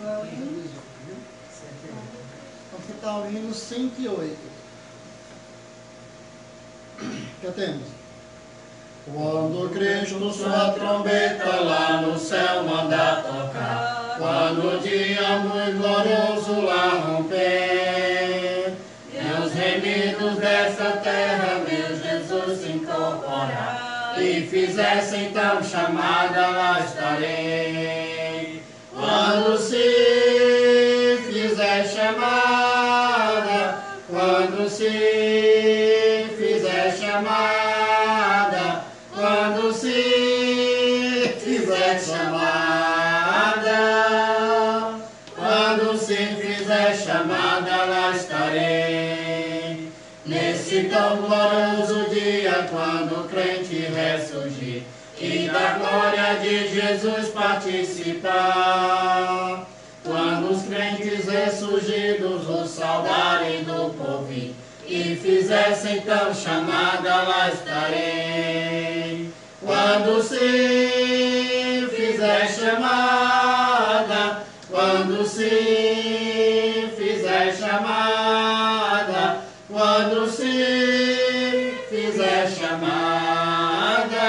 Vamos citar o hino 108. Que temos? Quando Cristo sua trombeta lá no céu manda tocar, quando o dia muito glorioso lá romper, e os remidos dessa terra, meu Jesus, se incorporar, e fizessem então chamada, lá estarei. Quando se fizer chamada, quando se fizer chamada, quando se fizer chamada, quando se fizer chamada, lá estarei. Nesse tão glorioso dia, quando o crente ressurgir e da glória de Jesus participar, quando os crentes ressurgidos o saudarem do porvir e fizessem então chamada, lá estarei. Quando se fizer chamada, quando se fizer chamada, quando se fizer chamada,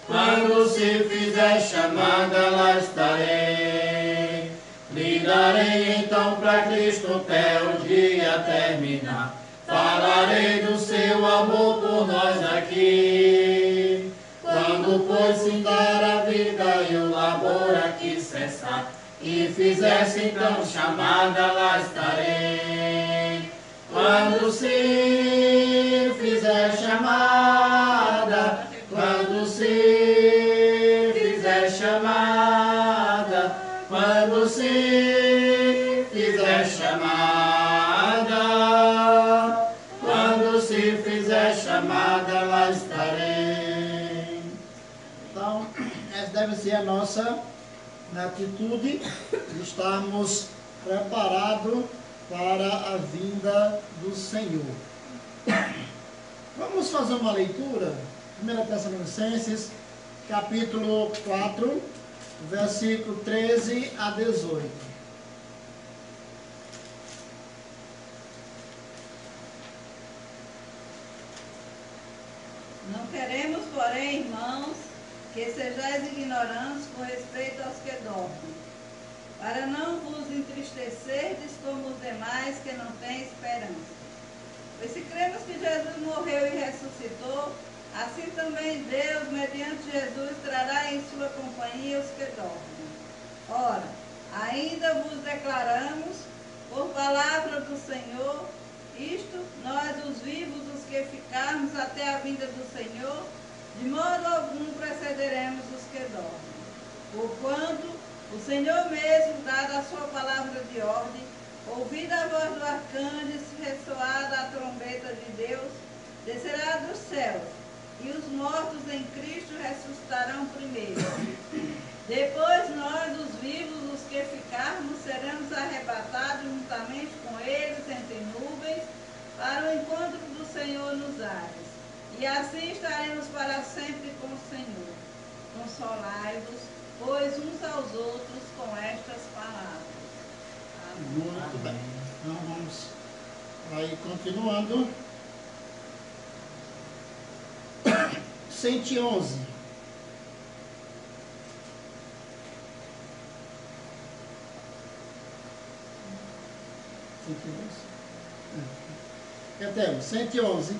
quando se fizer chamada, lá estarei. Ligarei então para Cristo até o dia terminar. Falarei do seu amor por nós aqui. Quando, pois, findar a vida e o labor aqui cessar, e fizesse então chamada, lá estarei. Quando se fizer chamada, quando se fizer chamada, quando se fizer chamada, quando se fizer chamada, lá estarei. Então, essa deve ser a nossa atitude de estarmos preparados para a vinda do Senhor. Vamos fazer uma leitura. 1 Tessalonicenses, capítulo 4, versículo 13 a 18. Não queremos, porém, irmãos, que sejais ignorantes com respeito aos que dormem, para não vos entristecerdes como os demais que não têm esperança. Pois se cremos que Jesus morreu e ressuscitou, assim também Deus, mediante Jesus, trará em sua companhia os que dormem. Ora, ainda vos declaramos, por palavra do Senhor, isto, nós os vivos, os que ficarmos até a vinda do Senhor, de modo algum precederemos os que dormem. Porquanto o Senhor mesmo, dada a sua palavra de ordem, ouvida a voz do arcanjo, ressoada a trombeta de Deus, descerá dos céus, e os mortos em Cristo ressuscitarão primeiro. Depois nós, os vivos, os que ficarmos, seremos arrebatados juntamente com eles entre nuvens, para o encontro do Senhor nos ares. E assim estaremos para sempre com o Senhor. Consolai-vos, pois, uns aos outros com estas palavras. Amém. Muito bem. Então vamos aí continuando. 111. Que temos? 111.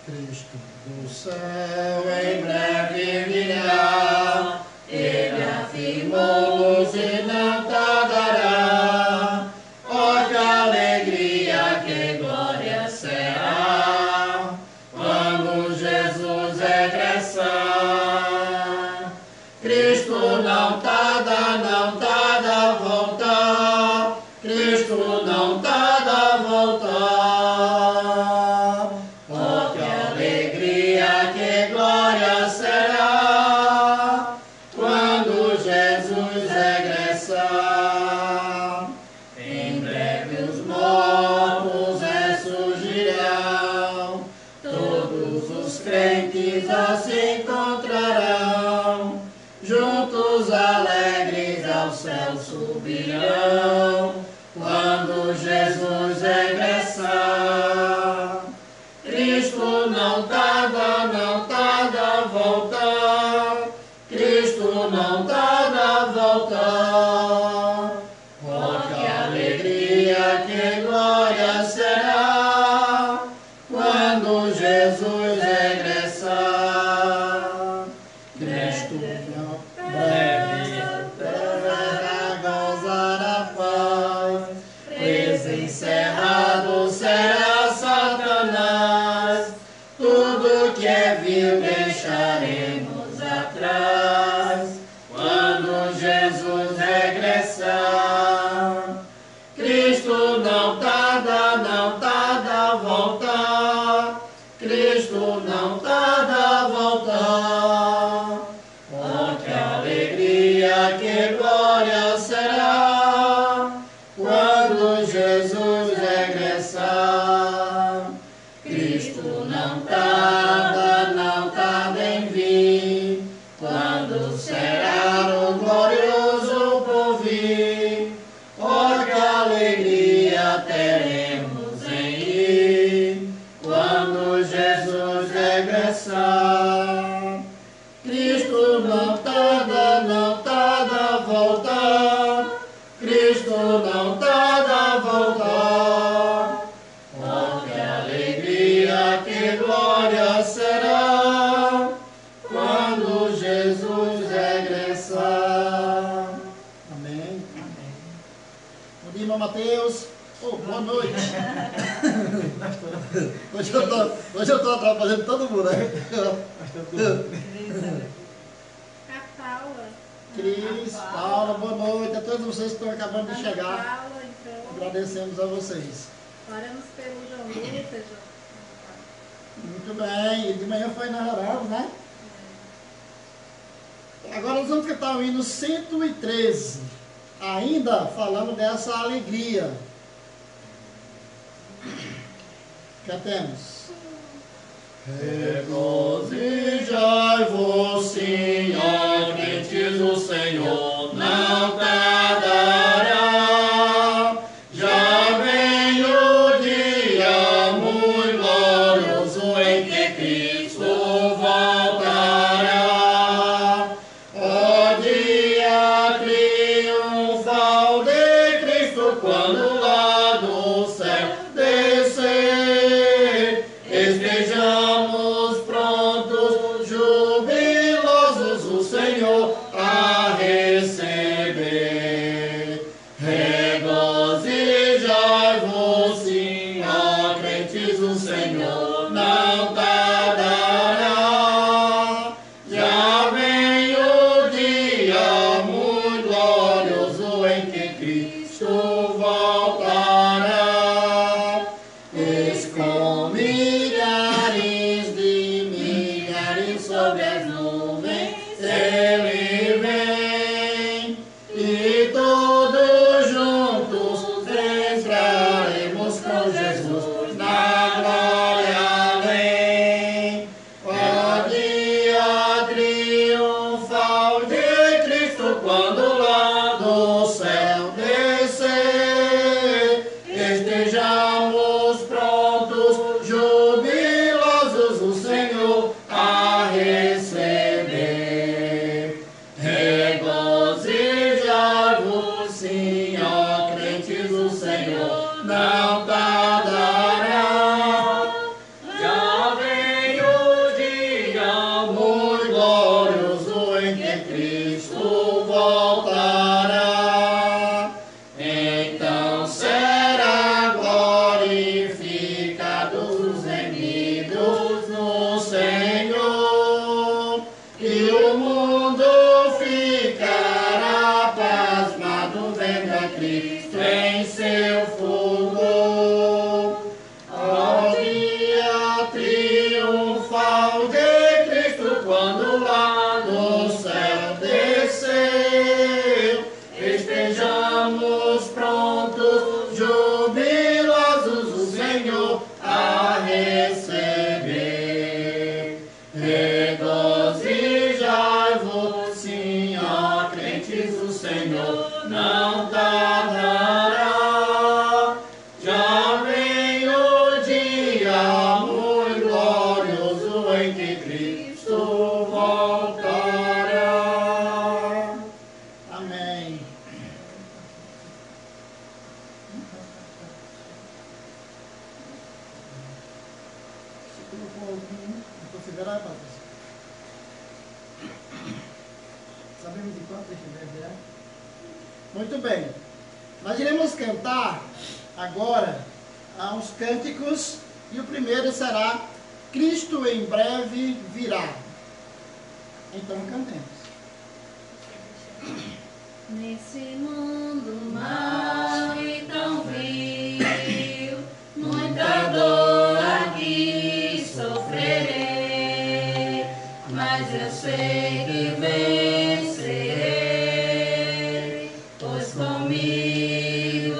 Cristo do céu em breve virá, Ele afirmou-nos e não tardará. Oh, que alegria, que glória será, quando Jesus regressar. Cristo não tarda a voltar, Cristo não tarda a voltar. Glória será quando Jesus regressar. subirão quando Jesus regressar. Cristo não tarda, não tarda a voltar. Cristo não tarda a voltar. Oh, que alegria, que glória será quando Jesus regressar. Cristo não breve terra gozar a paz. Preso encerrado será Satanás. Tudo que é vil deixaremos atrás quando Jesus regressar. Cristo não tarda, não tarda a voltar. Cristo não tarda a voltar. Oh, que alegria, que glória será quando Jesus regressar. Cristo não tarda, não tarda em vir. Quando será o glorioso porvir. Oh, que alegria teremos em ir quando Jesus regressar. Cristo não tarda, não tarda a voltar. Cristo não tarda a voltar. Oh, que alegria, que glória será quando Jesus regressar. Amém. Amém. Bom dia, irmão Mateus. Oh, boa noite. Hoje eu estou atrapalhando todo mundo, né? A Paula. Cris, Paula, boa noite a todos vocês que estão acabando de chegar. Paula, então. Agradecemos a vocês. Oramos pelo João Lucas. Muito bem, e de manhã foi na Rural, né? Agora nós vamos cantar o hino 113, ainda falando dessa alegria. Cantemos. Regozijai-vos, Senhor, crentes do Senhor, não tardará. Já vem o dia muito glorioso em que Cristo voltará. Ó dia triunfal de Cristo, quando lá do céu descer, estejamos prontos, jubilosos, o Senhor a receber. Regozijai-vos, sim, ó crentes, o Senhor não tardará. Já vem o dia muito glorioso em que Cristo voltará. Eis com milhares de milhares sobre as nuvens Ele vem, e todos juntos entraremos com Jesus na glória além. Ó dia triunfal de Cristo, quando lá do céu descer, estejamos prontos, jubilosos, o Senhor a receber. Regozijai-vos, sim, ó crentes, o Senhor não tardará. Já vem o dia muito glorioso em que Cristo voltará. Então será glorificados os remidos no Senhor, e o mundo ficará pasmado vendo a Cristo em seu fulgor. Ó dia triunfal de Cristo, quando lá do céu descer, estejamos prontos, jubilosos, o Senhor a receber. Regozijai-vos, sim, ó crentes, o Senhor não Você colocou algum considerar, Patrícia? Sabemos de quanto este deve é? Muito bem. Nós iremos cantar agora uns cânticos e o primeiro será Cristo em breve virá. Então cantemos. Nesse mundo mau e tão vil, muita dor aqui sofrerei, mas eu sei que vencerei, pois comigo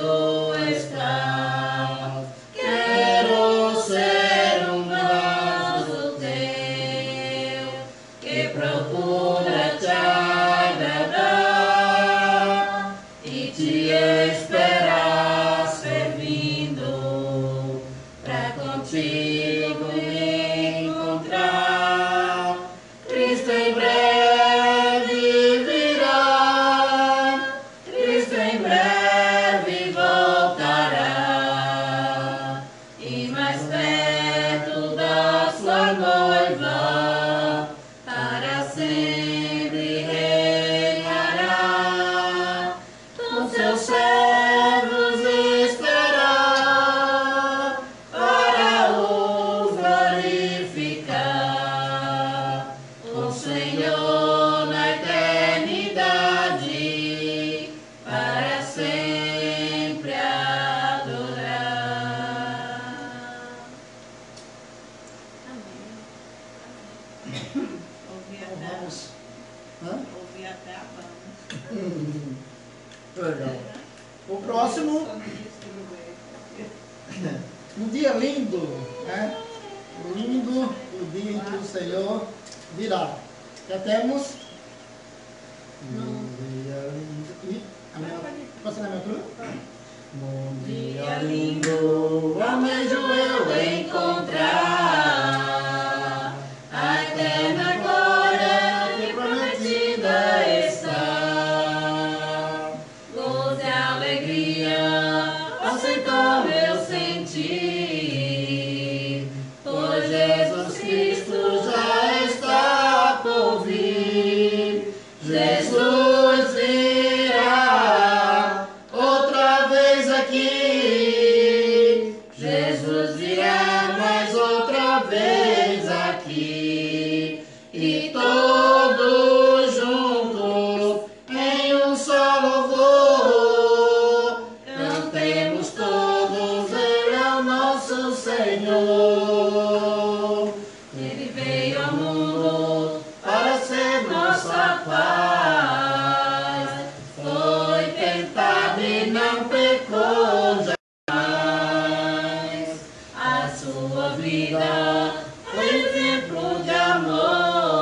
está. Quero ser um vaso teu, que procura te agradar e te esperar servindo, pra contigo me encontrar. Cristo em breve virá, Cristo em breve voltará, e mais perto da sua noiva, para sempre reinará, com seus servos estará, para os glorificar, o Senhor na eternidade, para sempre adorar. Amém. Ouvi Então até, vamos. Hã? ouvi até a banda. Legal. O próximo, Só me distribuir. um dia lindo, né? Lindo o dia em que o Senhor virá. Já temos? Um dia lindo. E a minha, posso ser na minha turma? Bom dia lindo, almejo eu encontrar a eterna glória que prometida está. Gozo e alegria, Aceitar eu senti, pois Jesus Cristo já está por vir. Jesus virá outra vez aqui. Jesus virá mais outra vez aqui. E todos juntos em um só louvor cantemos todos, Ele é o nosso Senhor. Ele veio ao mundo Para ser nossa paz, foi tentado e não pecou jamais. A sua vida foi exemplo de amor,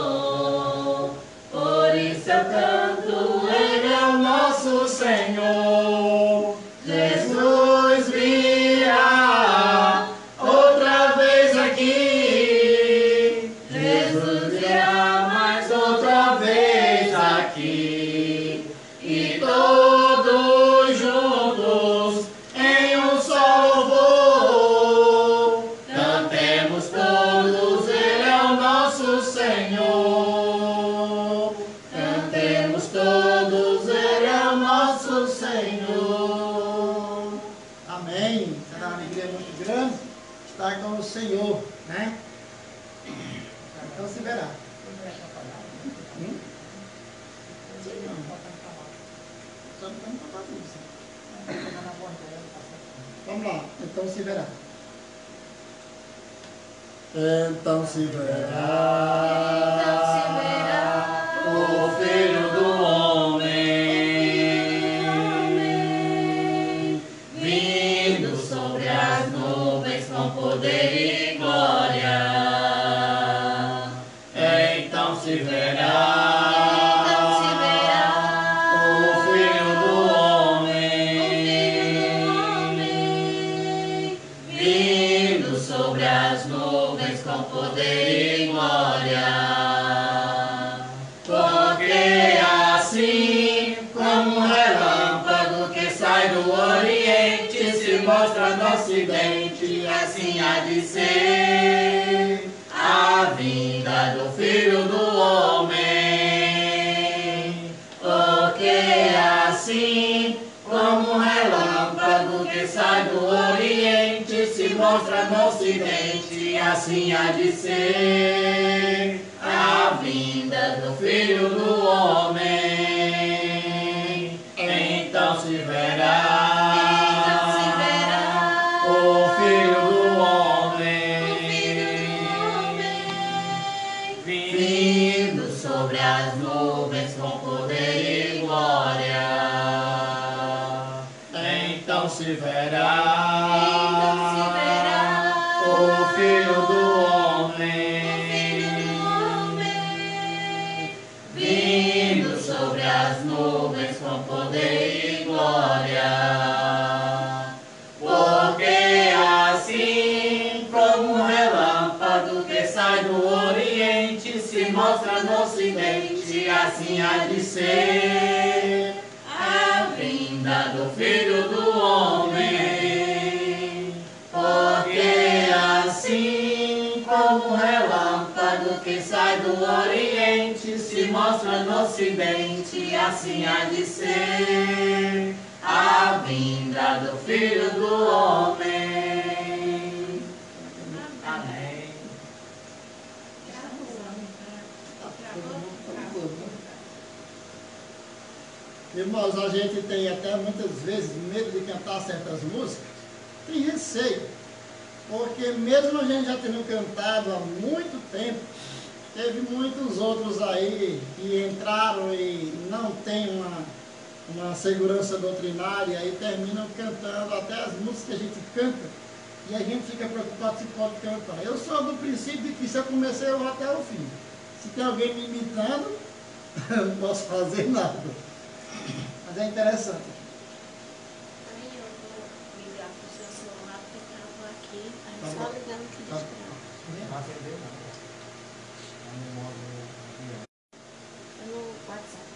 por isso eu canto, Ele é o nosso Senhor. Jesus virá outra vez aqui. Jesus virá mais outra vez aqui. E todos juntos em um só louvor cantemos todos, Ele é o nosso Senhor. Cantemos todos, Ele é o nosso Senhor. Amém. Será uma alegria muito grande estar com o Senhor, né? Então se verá. Sei não. Só não estamos com a bagunça. Vamos lá. Então se verá. Então se verá o Filho do Homem vindo sobre as nuvens com poder e glória. Então se verá o Filho do Homem vindo sobre as nuvens com poder e glória. Porque assim como um relâmpago que sai do Oriente, mostra no ocidente, assim há de ser a vinda do Filho do Homem. Porque assim como um relâmpago que sai do Oriente se mostra no Ocidente, assim há de ser a vinda do Filho do Homem. Então se verá o Filho do Homem vindo sobre as nuvens com poder e glória. Então se verá o Filho do Homem vindo sobre as nuvens com poder e glória. Porque assim como um relâmpago que sai do Oriente se mostra no Ocidente, assim há de ser a vinda do Filho do Homem. Porque assim como um relâmpago que sai do Oriente se mostra no Ocidente, assim há de ser a vinda do Filho do Homem. Amém. Irmãos, a gente tem até muitas vezes medo de cantar certas músicas, tem receio, porque mesmo a gente já tendo cantado há muito tempo, teve muitos outros aí que entraram e não tem uma segurança doutrinária e terminam cantando até as músicas que a gente canta e a gente fica preocupado se pode cantar. Eu sou do princípio que se eu comecei eu vou até o fim. Se tem alguém me imitando, eu não posso fazer nada. Mas é interessante. Aí eu vou ligar pro seu celular porque estava aqui, aí Tá só bom. ligando que Tá. é no WhatsApp.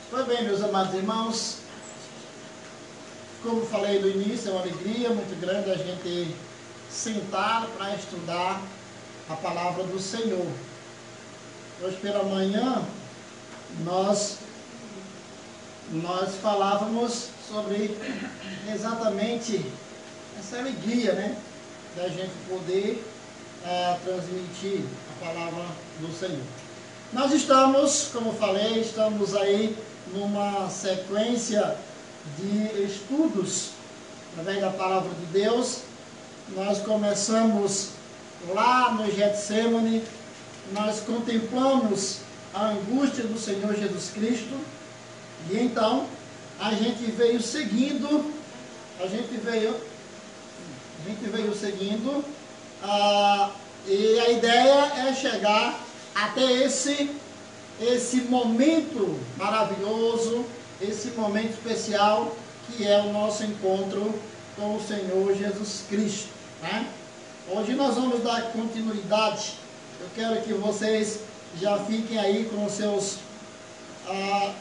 Pois bem, meus amados irmãos, como falei no início, é uma alegria muito grande a gente sentar para estudar a palavra do Senhor. Hoje pela manhã nós falávamos sobre exatamente essa alegria, né, da gente poder transmitir a palavra do Senhor. Nós estamos, como falei, estamos aí numa sequência de estudos através da palavra de Deus. Nós começamos lá no Getsemane, nós contemplamos a angústia do Senhor Jesus Cristo, e então a gente veio seguindo, e a ideia é chegar até esse momento maravilhoso, esse momento especial, que é o nosso encontro com o Senhor Jesus Cristo, né? Hoje nós vamos dar continuidade. Eu quero que vocês já fiquem aí com os seus...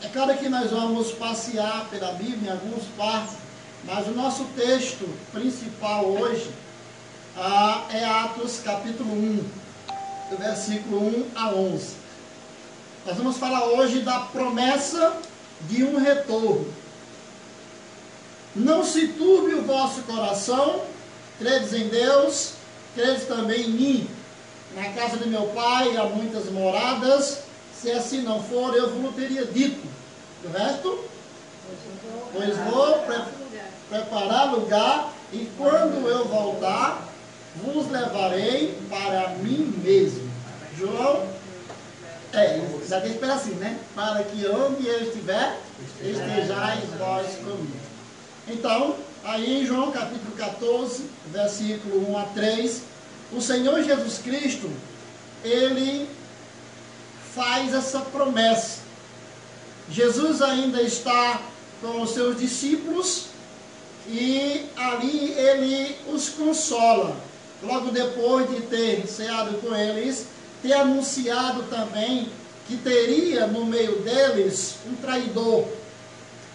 é claro que nós vamos passear pela Bíblia em algumas partes, mas o nosso texto principal hoje é Atos capítulo 1, do versículo 1 a 11. Nós vamos falar hoje da promessa de um retorno. Não se turbe o vosso coração, credes em Deus, credes também em mim. Na casa de meu pai há muitas moradas, se assim não for, eu vos teria dito. O resto? Pois vou preparar lugar, e quando eu voltar, vos levarei para mim mesmo. João, já tem que esperar assim, né? Para que onde eu estiver, estejais vós comigo. Então, aí em João capítulo 14, versículo 1 a 3, o Senhor Jesus Cristo, ele faz essa promessa. Jesus ainda está com os seus discípulos e ali ele os consola. Logo depois de ter ceado com eles, ter anunciado também que teria no meio deles um traidor.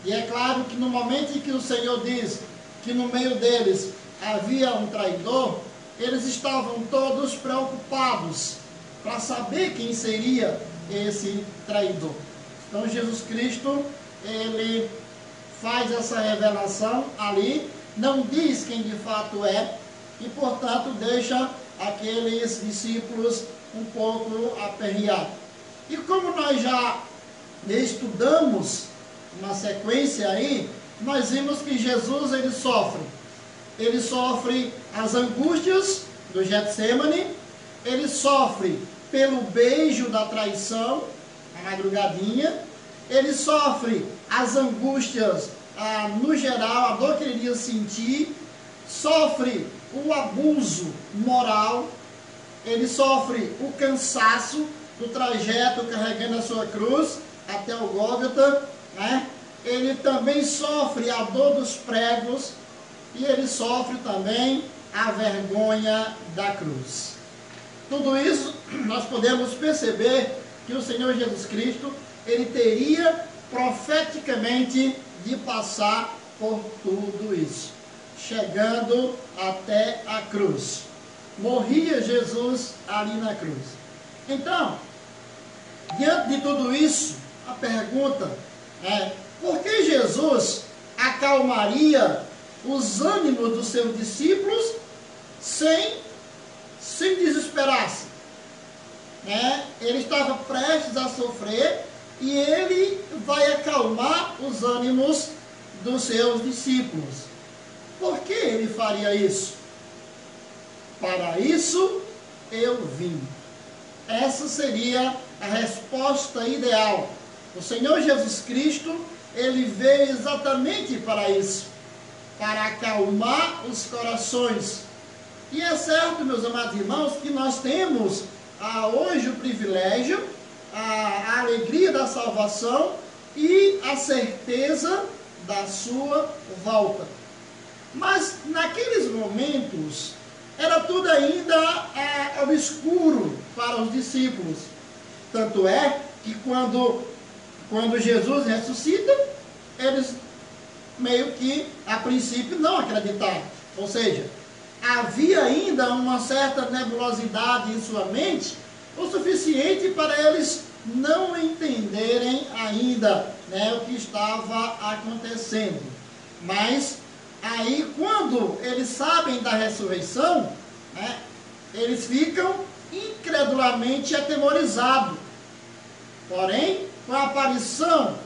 E é claro que no momento em que o Senhor diz que no meio deles havia um traidor, eles estavam todos preocupados para saber quem seria esse traidor. Então Jesus Cristo, ele faz essa revelação ali, não diz quem de fato é, e portanto deixa aqueles discípulos um pouco aperreados. E como nós já estudamos uma sequência aí, nós vimos que Jesus ele sofre as angústias do Getsemane, ele sofre pelo beijo da traição, a madrugadinha, ele sofre as angústias no geral, a dor que ele iria sentir, sofre o abuso moral, ele sofre o cansaço do trajeto carregando a sua cruz até o Gólgota, né? Ele também sofre a dor dos pregos e ele sofre também a vergonha da cruz. Tudo isso nós podemos perceber que o Senhor Jesus Cristo, ele teria profeticamente de passar por tudo isso, chegando até a cruz. Morria Jesus ali na cruz. Então, diante de tudo isso, a pergunta é: por que Jesus acalmaria os ânimos dos seus discípulos sem desesperar-se? Ele estava prestes a sofrer e ele vai acalmar os ânimos dos seus discípulos. Por que ele faria isso? Para isso eu vim. Essa seria a resposta ideal. O Senhor Jesus Cristo, ele veio exatamente para isso, para acalmar os corações. E é certo, meus amados irmãos, que nós temos hoje o privilégio, a alegria da salvação e a certeza da sua volta. Mas naqueles momentos era tudo ainda obscuro para os discípulos. Tanto é que quando Jesus ressuscita, eles meio que a princípio não acreditaram. Ou seja, havia ainda uma certa nebulosidade em sua mente, o suficiente para eles não entenderem ainda o que estava acontecendo. Mas aí quando eles sabem da ressurreição, eles ficam incredulamente atemorizados. Porém, com a aparição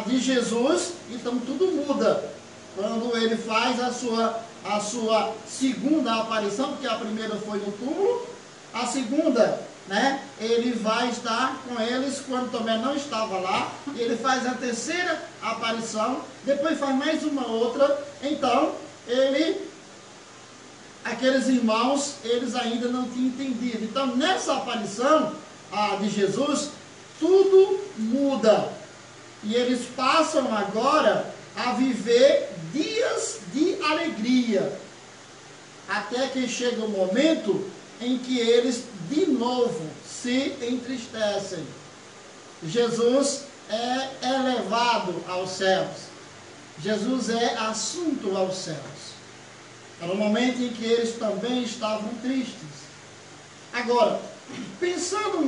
de Jesus, então tudo muda. Quando ele faz a sua segunda aparição, porque a primeira foi no túmulo, a segunda, ele vai estar com eles quando Tomé não estava lá, e ele faz a terceira aparição, depois faz mais uma outra. Então, aqueles irmãos, eles ainda não tinham entendido. Então, nessa aparição de Jesus, tudo muda. E eles passam agora a viver dias de alegria, até que chega o momento em que eles de novo se entristecem. Jesus é elevado aos céus. Jesus é assunto aos céus. Era o momento em que eles também estavam tristes. Agora, pensando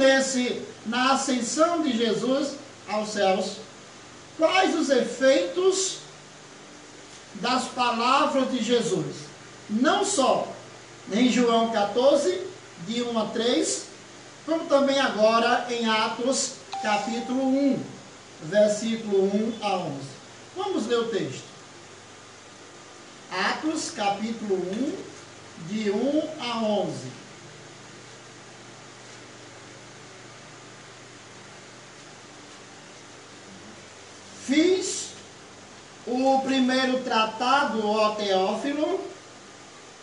na ascensão de Jesus aos céus, quais os efeitos das palavras de Jesus? Não só em João 14, de 1 a 3, como também agora em Atos, capítulo 1, versículo 1 a 11. Vamos ler o texto. Atos, capítulo 1, de 1 a 11. Fiz o primeiro tratado, ó Teófilo,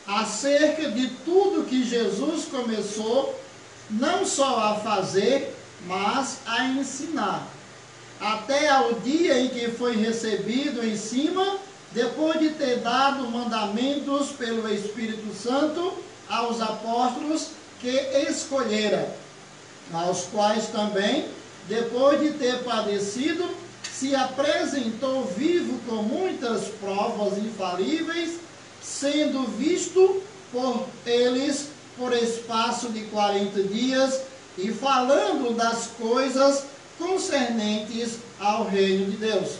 acerca de tudo que Jesus começou, não só a fazer, mas a ensinar, até ao dia em que foi recebido em cima, depois de ter dado mandamentos pelo Espírito Santo aos apóstolos que escolhera, aos quais também, depois de ter padecido, se apresentou vivo com muitas provas infalíveis, sendo visto por eles por espaço de 40 dias, e falando das coisas concernentes ao reino de Deus.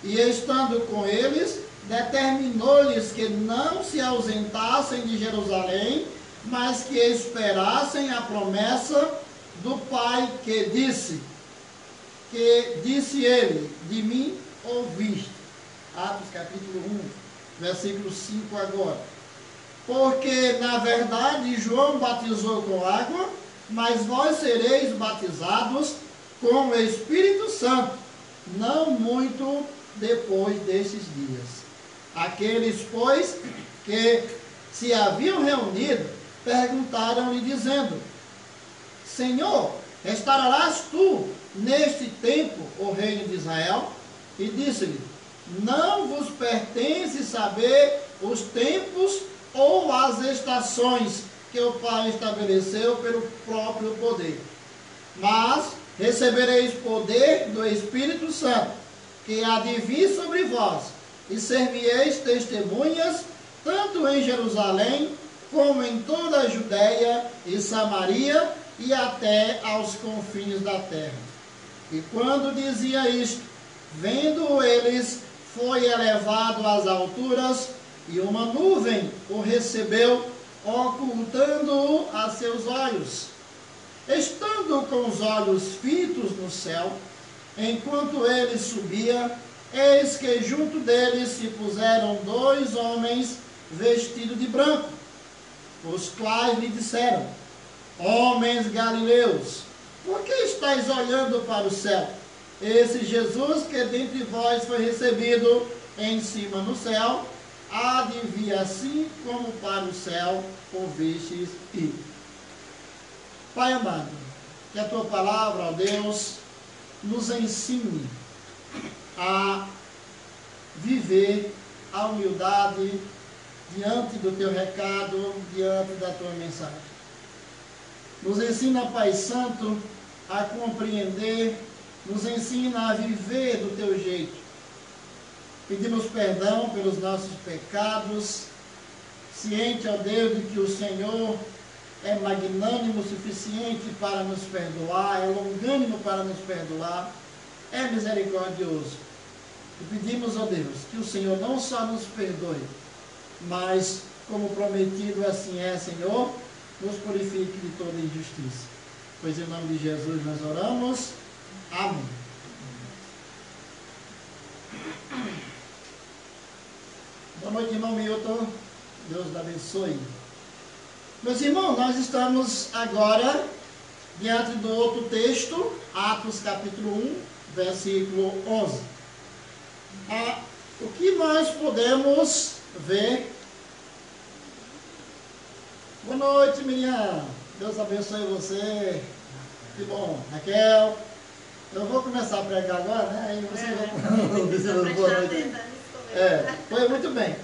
E estando com eles, determinou-lhes que não se ausentassem de Jerusalém, mas que esperassem a promessa do Pai, que disse ele, de mim ouviste. Atos capítulo 1, versículo 5 agora. Porque, na verdade, João batizou com água, mas vós sereis batizados com o Espírito Santo, não muito depois desses dias. Aqueles, pois, que se haviam reunido, perguntaram-lhe, dizendo: Senhor, restaurarás tu neste tempo o reino de Israel? E disse-lhe: não vos pertence saber os tempos ou as estações que o Pai estabeleceu pelo próprio poder. Mas recebereis poder do Espírito Santo, que há de vir sobre vós, e ser-me-eis testemunhas, tanto em Jerusalém, como em toda a Judéia e Samaria, e até aos confins da terra. E quando dizia isto, vendo eles, foi elevado às alturas, e uma nuvem o recebeu, ocultando-o a seus olhos. Estando com os olhos fitos no céu, enquanto ele subia, eis que junto dele se puseram 2 homens vestidos de branco, os quais lhe disseram: homens galileus, por que estáis olhando para o céu? Esse Jesus que dentre vós foi recebido em cima no céu, há de vir assim como para o céu o vistes ir. Pai amado, que a tua palavra, ó Deus, nos ensine a viver a humildade diante do teu recado, diante da tua mensagem. Nos ensina, Pai Santo, a compreender, nos ensina a viver do teu jeito. Pedimos perdão pelos nossos pecados, ciente, ó Deus, de que o Senhor é magnânimo o suficiente para nos perdoar, é longânimo para nos perdoar, é misericordioso. E pedimos, ó Deus, que o Senhor não só nos perdoe, mas, como prometido assim é, Senhor, nos purifique de toda injustiça. Pois em nome de Jesus nós oramos. Amém. Boa noite, irmão Milton. Deus te abençoe. Meus irmãos, nós estamos agora diante do outro texto, Atos capítulo 1, versículo 11. O que nós podemos ver? Boa noite, Miriam. Deus abençoe você. Que bom. Raquel. Eu vou começar a pregar agora, né? Aí você vai dizer boa noite. Foi muito bem.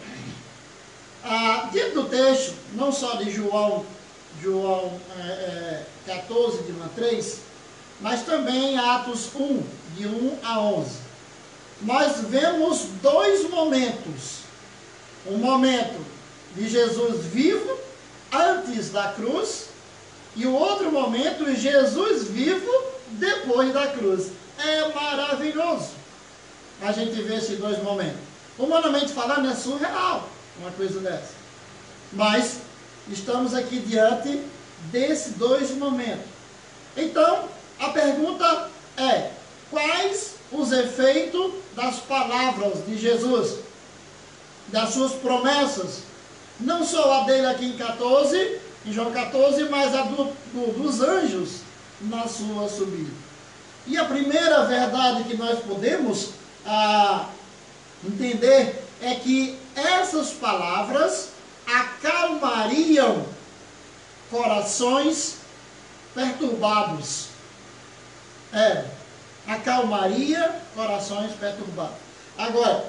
Diante do texto, não só de João 14, de 1 a 3, mas também Atos 1, de 1 a 11. Nós vemos 2 momentos. Um momento de Jesus vivo, antes da cruz, e o outro momento, Jesus vivo, depois da cruz. É maravilhoso a gente ver esses 2 momentos. Humanamente falando, é surreal uma coisa dessa. Mas estamos aqui diante desses 2 momentos. Então, a pergunta é: quais os efeitos das palavras de Jesus, das suas promessas? Não só a dele aqui em João 14, mas a dos anjos na sua subida. E a primeira verdade que nós podemos entender é que essas palavras acalmariam corações perturbados. Acalmaria corações perturbados. Agora,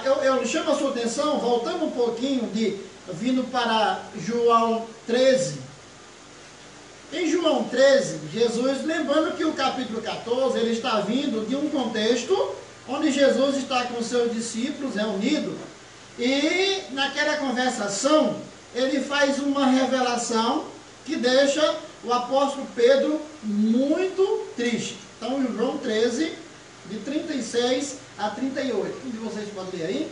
eu chamo a sua atenção, voltando um pouquinho, vindo para João 13. Em João 13, Jesus, lembrando que o capítulo 14, ele está vindo de um contexto onde Jesus está com seus discípulos reunidos, e naquela conversação, ele faz uma revelação que deixa o apóstolo Pedro muito triste. Então, em João 13, de 36 a 38. Um de vocês pode ler aí?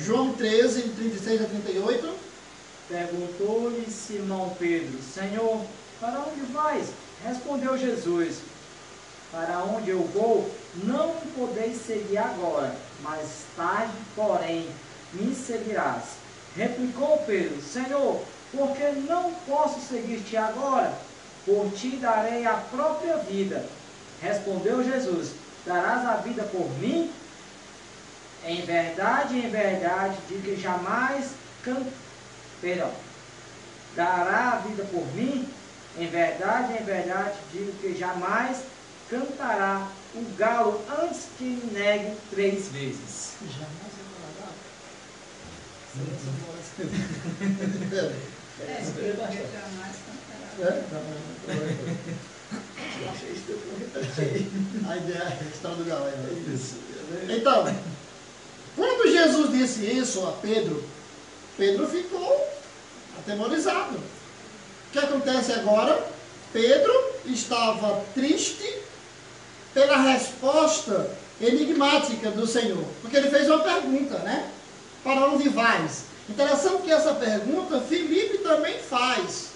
João 13, de 36 a 38. Perguntou-lhe Simão Pedro: Senhor, para onde vais? Respondeu Jesus: para onde eu vou, não me podeis seguir agora, mais tarde, porém, me seguirás. Replicou Pedro: Senhor, porque não posso seguir-te agora? Por ti darei a própria vida. Respondeu Jesus: darás a vida por mim? Em verdade, digo que jamais dará a vida por mim? Em verdade, digo que jamais cantará o galo antes que me negue 3 vezes. Jamais Porque jamais cantará. A ideia é a história do galo. Então, quando Jesus disse isso a Pedro, Pedro ficou atemorizado. O que acontece agora? Pedro estava triste pela resposta enigmática do Senhor, porque ele fez uma pergunta, né? Para onde vais? Interessante que essa pergunta Filipe também faz.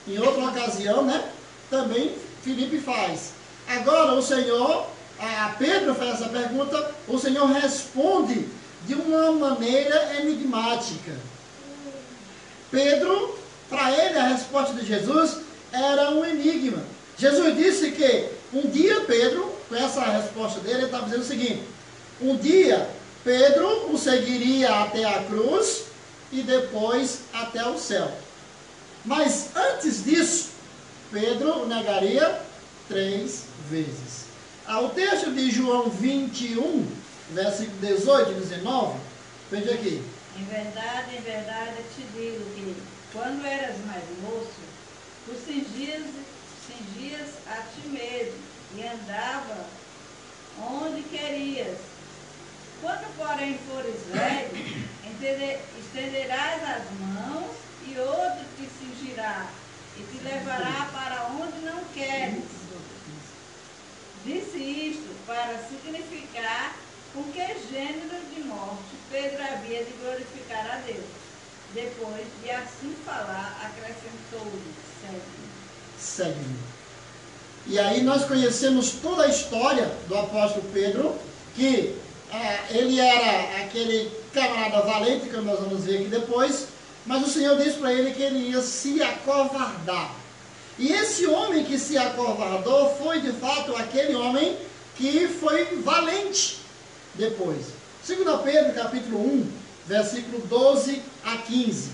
Em outra ocasião, né? Também Filipe faz. Agora o Senhor, a Pedro faz essa pergunta, o Senhor responde de uma maneira enigmática. Pedro, para ele, a resposta de Jesus era um enigma. Jesus disse que um dia Pedro, com essa resposta dele, ele estava dizendo o seguinte: um dia Pedro o seguiria até a cruz e depois até o céu. Mas antes disso, Pedro o negaria 3 vezes. O texto de João 21, versículo 18 e 19, veja aqui. Em verdade, eu te digo que, quando eras mais moço, tu cingias a ti mesmo e andava onde querias. Quando, porém, fores velho, estenderás as mãos e outro te cingirá e te levará para onde não queres. Disse isto para significar com que gênero de morte Pedro havia de glorificar a Deus. Depois de assim falar, acrescentou-lhe: segue-me. E aí nós conhecemos toda a história do apóstolo Pedro, que ele era aquele camarada valente, que nós vamos ver aqui depois, mas o Senhor disse para ele que ele ia se acovardar. E esse homem que se acovardou foi de fato aquele homem que foi valente depois. 2 Pedro capítulo 1, versículo 12 a 15.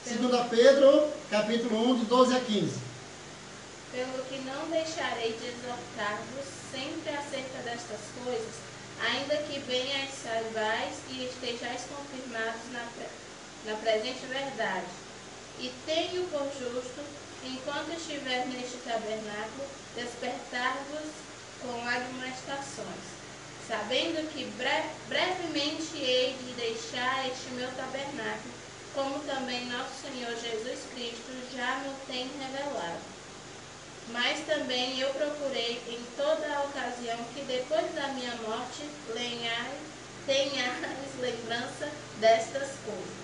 2 Pedro capítulo 1, de 12 a 15. Pelo que não deixarei de exortar-vos sempre acerca destas coisas, ainda que bem as saibais e estejais confirmados na presente verdade. E tenho por justo, enquanto estiver neste tabernáculo, despertar-vos com admoestações, sabendo que brevemente hei de deixar este meu tabernáculo, como também nosso Senhor Jesus Cristo já me tem revelado. Mas também eu procurei em toda a ocasião que depois da minha morte tenhais lembrança destas coisas.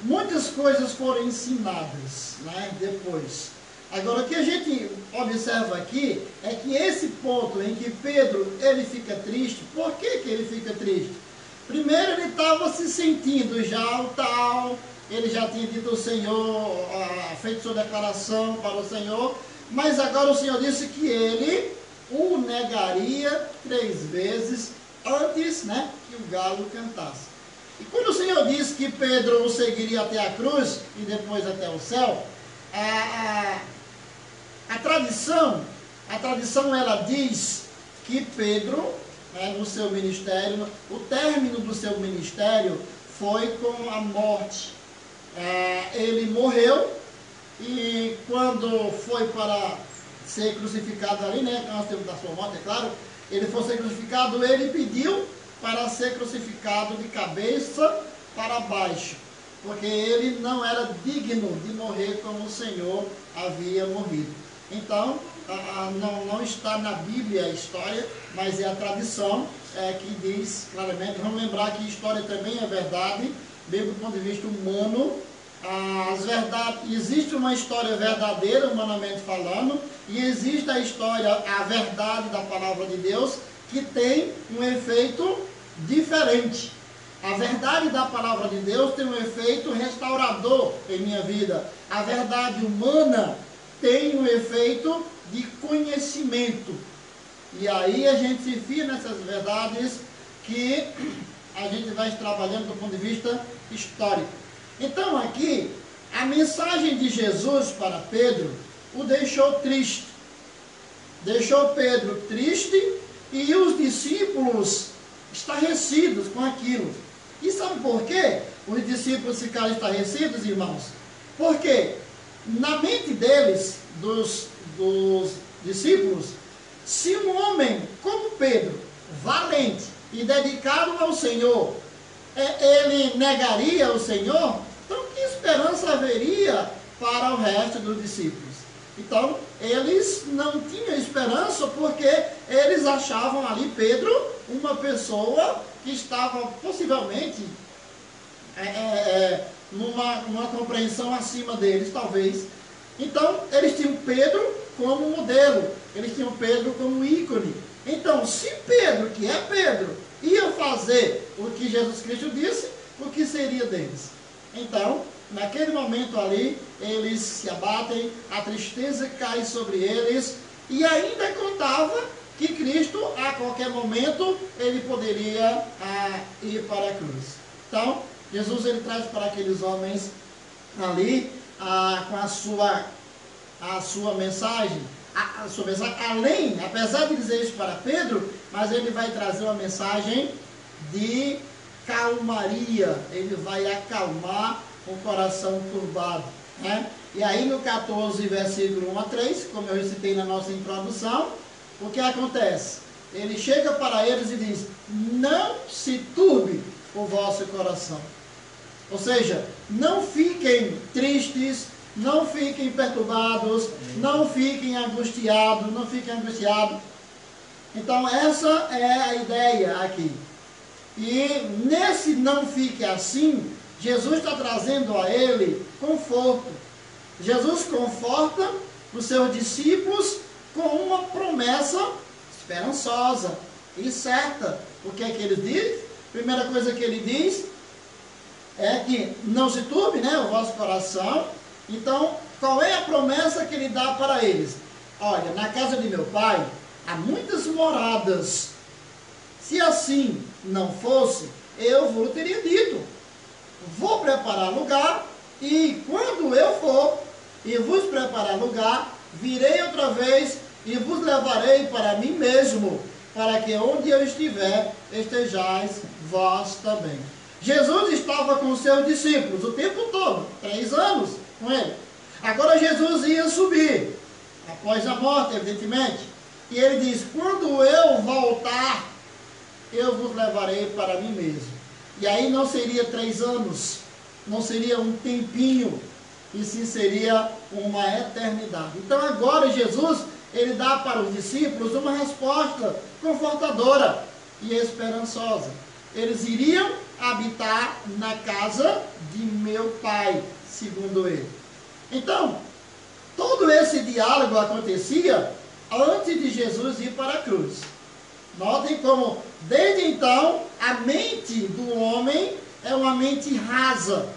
Muitas coisas foram ensinadas, né, depois. Agora, o que a gente observa aqui é que esse ponto em que Pedro ele fica triste. Por que ele fica triste? Primeiro, ele estava se sentindo já o tal, ele já tinha dito ao Senhor, feito sua declaração para o Senhor, mas agora o Senhor disse que ele o negaria 3 vezes antes, né, que o galo cantasse. E quando o Senhor disse que Pedro o seguiria até a cruz e depois até o céu, a tradição ela diz que Pedro, né, no seu ministério, o término do seu ministério foi com a morte. ele morreu, e quando foi para ser crucificado ali, né, nós temos da sua morte, é claro, ele foi ser crucificado, ele pediu para ser crucificado de cabeça para baixo, porque ele não era digno de morrer como o Senhor havia morrido. Então, não está na Bíblia a história, mas é a tradição que diz claramente. Vamos lembrar que história também é verdade, mesmo do ponto de vista humano. Existe uma história verdadeira, humanamente falando, e existe a verdade da palavra de Deus, que tem um efeito diferente. A verdade da palavra de Deus tem um efeito restaurador em minha vida. A verdade humana tem um efeito de conhecimento. E aí a gente se fia nessas verdades que a gente vai trabalhando do ponto de vista histórico. Então aqui, a mensagem de Jesus para Pedro o deixou triste. Deixou Pedro triste e os discípulos estarrecidos com aquilo. E sabe por quê os discípulos ficaram estarrecidos, irmãos? Porque na mente deles, dos discípulos, se um homem como Pedro, valente e dedicado ao Senhor, ele negaria o Senhor, então que esperança haveria para o resto dos discípulos? Então, eles não tinham esperança, porque eles achavam ali Pedro uma pessoa que estava possivelmente numa compreensão acima deles, talvez. Então, eles tinham Pedro como modelo, eles tinham Pedro como ícone. Então, se Pedro, que é Pedro, ia fazer o que Jesus Cristo disse, o que seria deles? Então, naquele momento ali, eles se abatem, a tristeza cai sobre eles, e ainda contava que Cristo, a qualquer momento, ele poderia ir para a cruz. Então, Jesus ele traz para aqueles homens ali, com a sua mensagem, além, apesar de dizer isso para Pedro, mas ele vai trazer uma mensagem de calmaria, ele vai acalmar o coração turbado, né? E aí no 14, versículo 1 a 3, como eu citei na nossa introdução, o que acontece? Ele chega para eles e diz: não se turbe o vosso coração. Ou seja, não fiquem tristes, não fiquem perturbados, não fiquem angustiados, Então essa é a ideia aqui. E nesse não fique assim, Jesus está trazendo a ele conforto. Jesus conforta os seus discípulos com uma promessa esperançosa e certa. O que é que ele diz? Primeira coisa que ele diz é que não se turbe, o vosso coração. Então, qual é a promessa que ele dá para eles? Olha, na casa de meu pai há muitas moradas. Se assim não fosse, eu vos teria dito: vou preparar lugar, e quando eu for e vos preparar lugar, virei outra vez e vos levarei para mim mesmo, para que onde eu estiver, estejais vós também. Jesus estava com os seus discípulos o tempo todo, 3 anos com ele. Agora Jesus ia subir, após a morte, evidentemente. E ele diz: quando eu voltar, eu vos levarei para mim mesmo. E aí não seria 3 anos, não seria um tempinho, e sim seria uma eternidade. Então agora Jesus, ele dá para os discípulos uma resposta confortadora e esperançosa. Eles iriam habitar na casa de meu pai, segundo ele. Então, todo esse diálogo acontecia antes de Jesus ir para a cruz. Notem como, desde então, a mente do homem é uma mente rasa.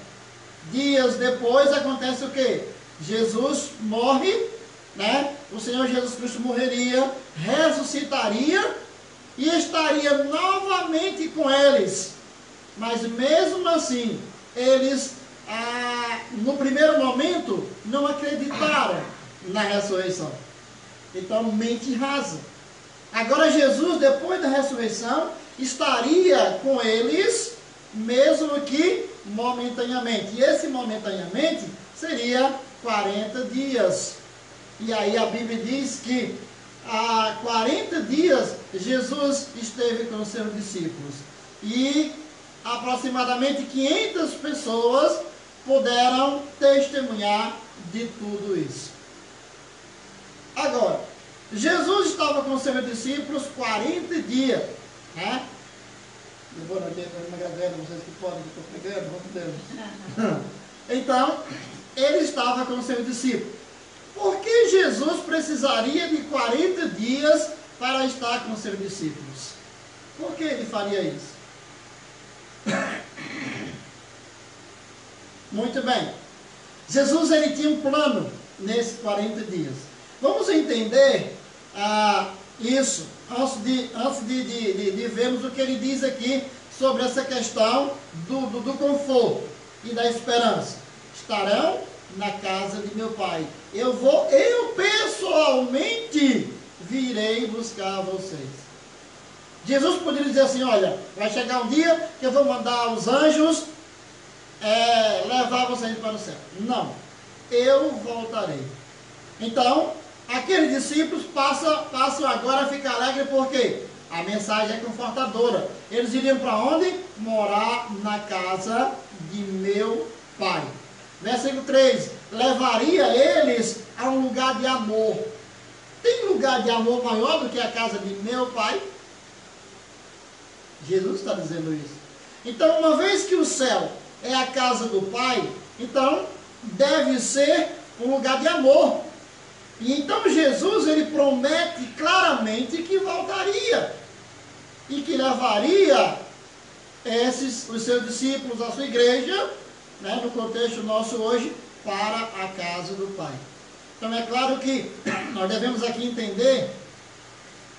Dias depois acontece o quê? Jesus morre, O Senhor Jesus Cristo morreria, ressuscitaria e estaria novamente com eles. Mas mesmo assim, eles, no primeiro momento, não acreditaram na ressurreição. Então, mente rasa. Agora Jesus, depois da ressurreição, estaria com eles, mesmo que momentaneamente. E esse momentaneamente seria 40 dias. E aí a Bíblia diz que há 40 dias Jesus esteve com os seus discípulos. E aproximadamente 500 pessoas puderam testemunhar de tudo isso. Agora, Jesus estava com os seus discípulos 40 dias, né? Eu vou aqui para uma gravela, vocês que podem, que estou pregando, vamos Deus. Então, ele estava com os seus discípulos. Por que Jesus precisaria de 40 dias para estar com os seus discípulos? Por que ele faria isso? Muito bem. Jesus ele tinha um plano nesses 40 dias. Vamos entender isso antes de vermos o que ele diz aqui sobre essa questão do conforto e da esperança. Estarão na casa de meu Pai. Eu pessoalmente virei buscar vocês. Jesus poderia dizer assim, olha, vai chegar um dia que eu vou mandar os anjos levar vocês para o céu. Não, eu voltarei. Então, aqueles discípulos passam agora a ficar alegres porque a mensagem é confortadora. Eles iriam para onde? Morar na casa de meu Pai. Versículo 3, levaria eles a um lugar de amor. Tem lugar de amor maior do que a casa de meu Pai? Jesus está dizendo isso. Então, uma vez que o céu é a casa do Pai, então deve ser um lugar de amor. E então Jesus ele promete claramente que voltaria e que levaria os seus discípulos, a sua igreja, né, no contexto nosso hoje, para a casa do Pai. Então é claro que nós devemos aqui entender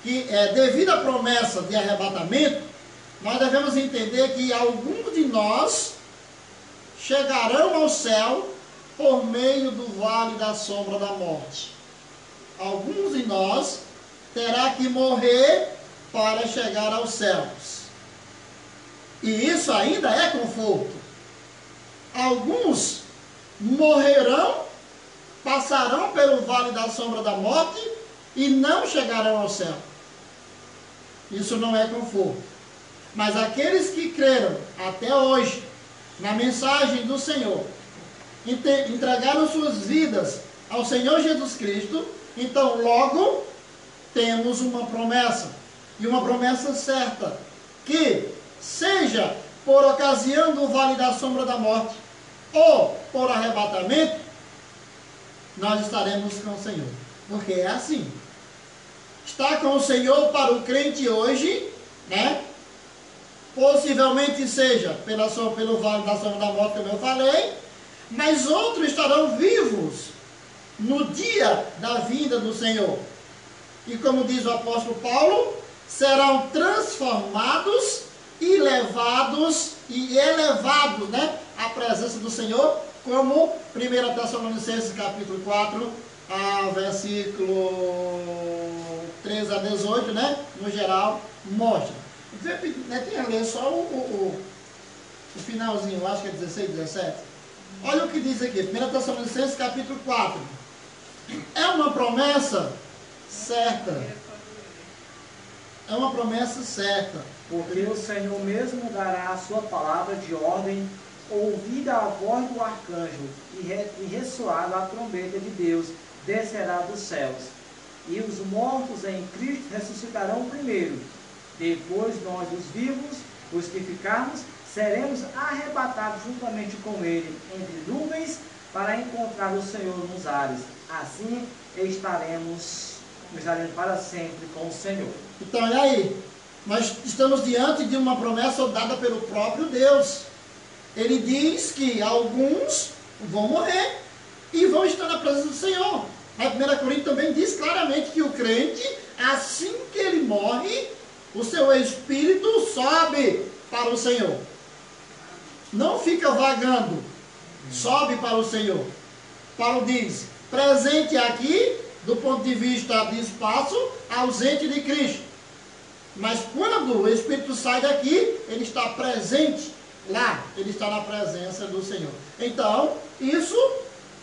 que devido à promessa de arrebatamento, nós devemos entender que alguns de nós chegarão ao céu por meio do vale da sombra da morte. Alguns de nós terá que morrer para chegar aos céus. E isso ainda é conforto. Alguns morrerão, passarão pelo vale da sombra da morte e não chegarão ao céu. Isso não é conforto. Mas aqueles que creram até hoje na mensagem do Senhor, entregaram suas vidas ao Senhor Jesus Cristo, então logo temos uma promessa, e uma promessa certa, que seja por ocasião do vale da sombra da morte, ou por arrebatamento, nós estaremos com o Senhor. Porque é assim. Estar com o Senhor para o crente hoje, né? Possivelmente seja pelo vale da sombra da morte, como eu falei, mas outros estarão vivos no dia da vinda do Senhor. E como diz o apóstolo Paulo, serão transformados e elevados, né, à presença do Senhor, como 1 Tessalonicenses capítulo 4, versículo 13 a 18, né, no geral, mostra. Tem a ler só o finalzinho, acho que é 16, 17. Olha o que diz aqui, 1 Tessalonicenses capítulo 4. É uma promessa certa. É uma promessa certa. Porque o Senhor mesmo dará a sua palavra de ordem, ouvida a voz do arcanjo e ressoada a trombeta de Deus, descerá dos céus. E os mortos em Cristo ressuscitarão primeiro. Depois nós, os vivos, os que ficarmos, seremos arrebatados juntamente com Ele entre nuvens para encontrar o Senhor nos ares. Assim estaremos para sempre com o Senhor. Então, olha aí, nós estamos diante de uma promessa dada pelo próprio Deus. Ele diz que alguns vão morrer e vão estar na presença do Senhor. A 1 Coríntios também diz claramente que o crente, assim que ele morre, o seu espírito sobe para o Senhor. Não fica vagando, sobe para o Senhor. Paulo diz, presente aqui, do ponto de vista de espaço, ausente de Cristo. Mas quando o Espírito sai daqui, ele está presente Lá ele está na presença do Senhor. Então, isso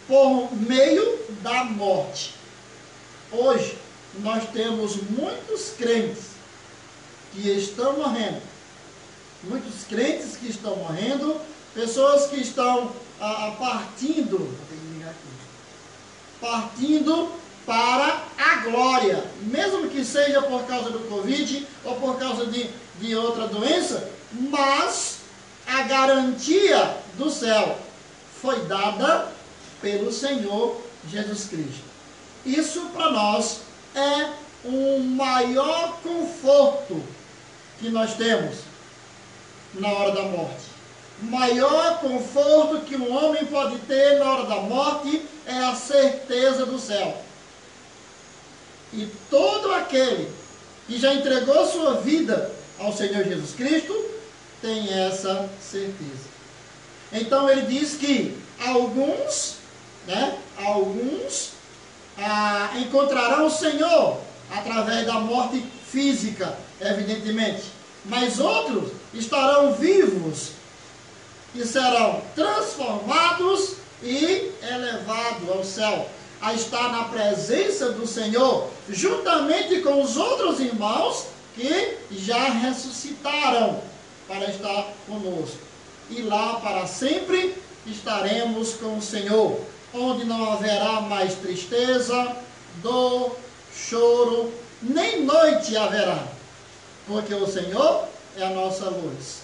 por meio da morte. Hoje, nós temos muitos crentes que estão morrendo. Muitos crentes que estão morrendo, pessoas que estão partindo para a glória, mesmo que seja por causa do Covid ou por causa de outra doença, mas a garantia do céu foi dada pelo Senhor Jesus Cristo. Isso para nós é um maior conforto que nós temos na hora da morte. O maior conforto que um homem pode ter na hora da morte é a certeza do céu. E todo aquele que já entregou sua vida ao Senhor Jesus Cristo tem essa certeza. Então ele diz que alguns encontrarão o Senhor através da morte física, evidentemente. Mas outros estarão vivos e serão transformados e elevados ao céu, a estar na presença do Senhor, juntamente com os outros irmãos que já ressuscitaram para estar conosco. E lá para sempre estaremos com o Senhor, onde não haverá mais tristeza, dor, choro, nem noite haverá, porque o Senhor é a nossa luz.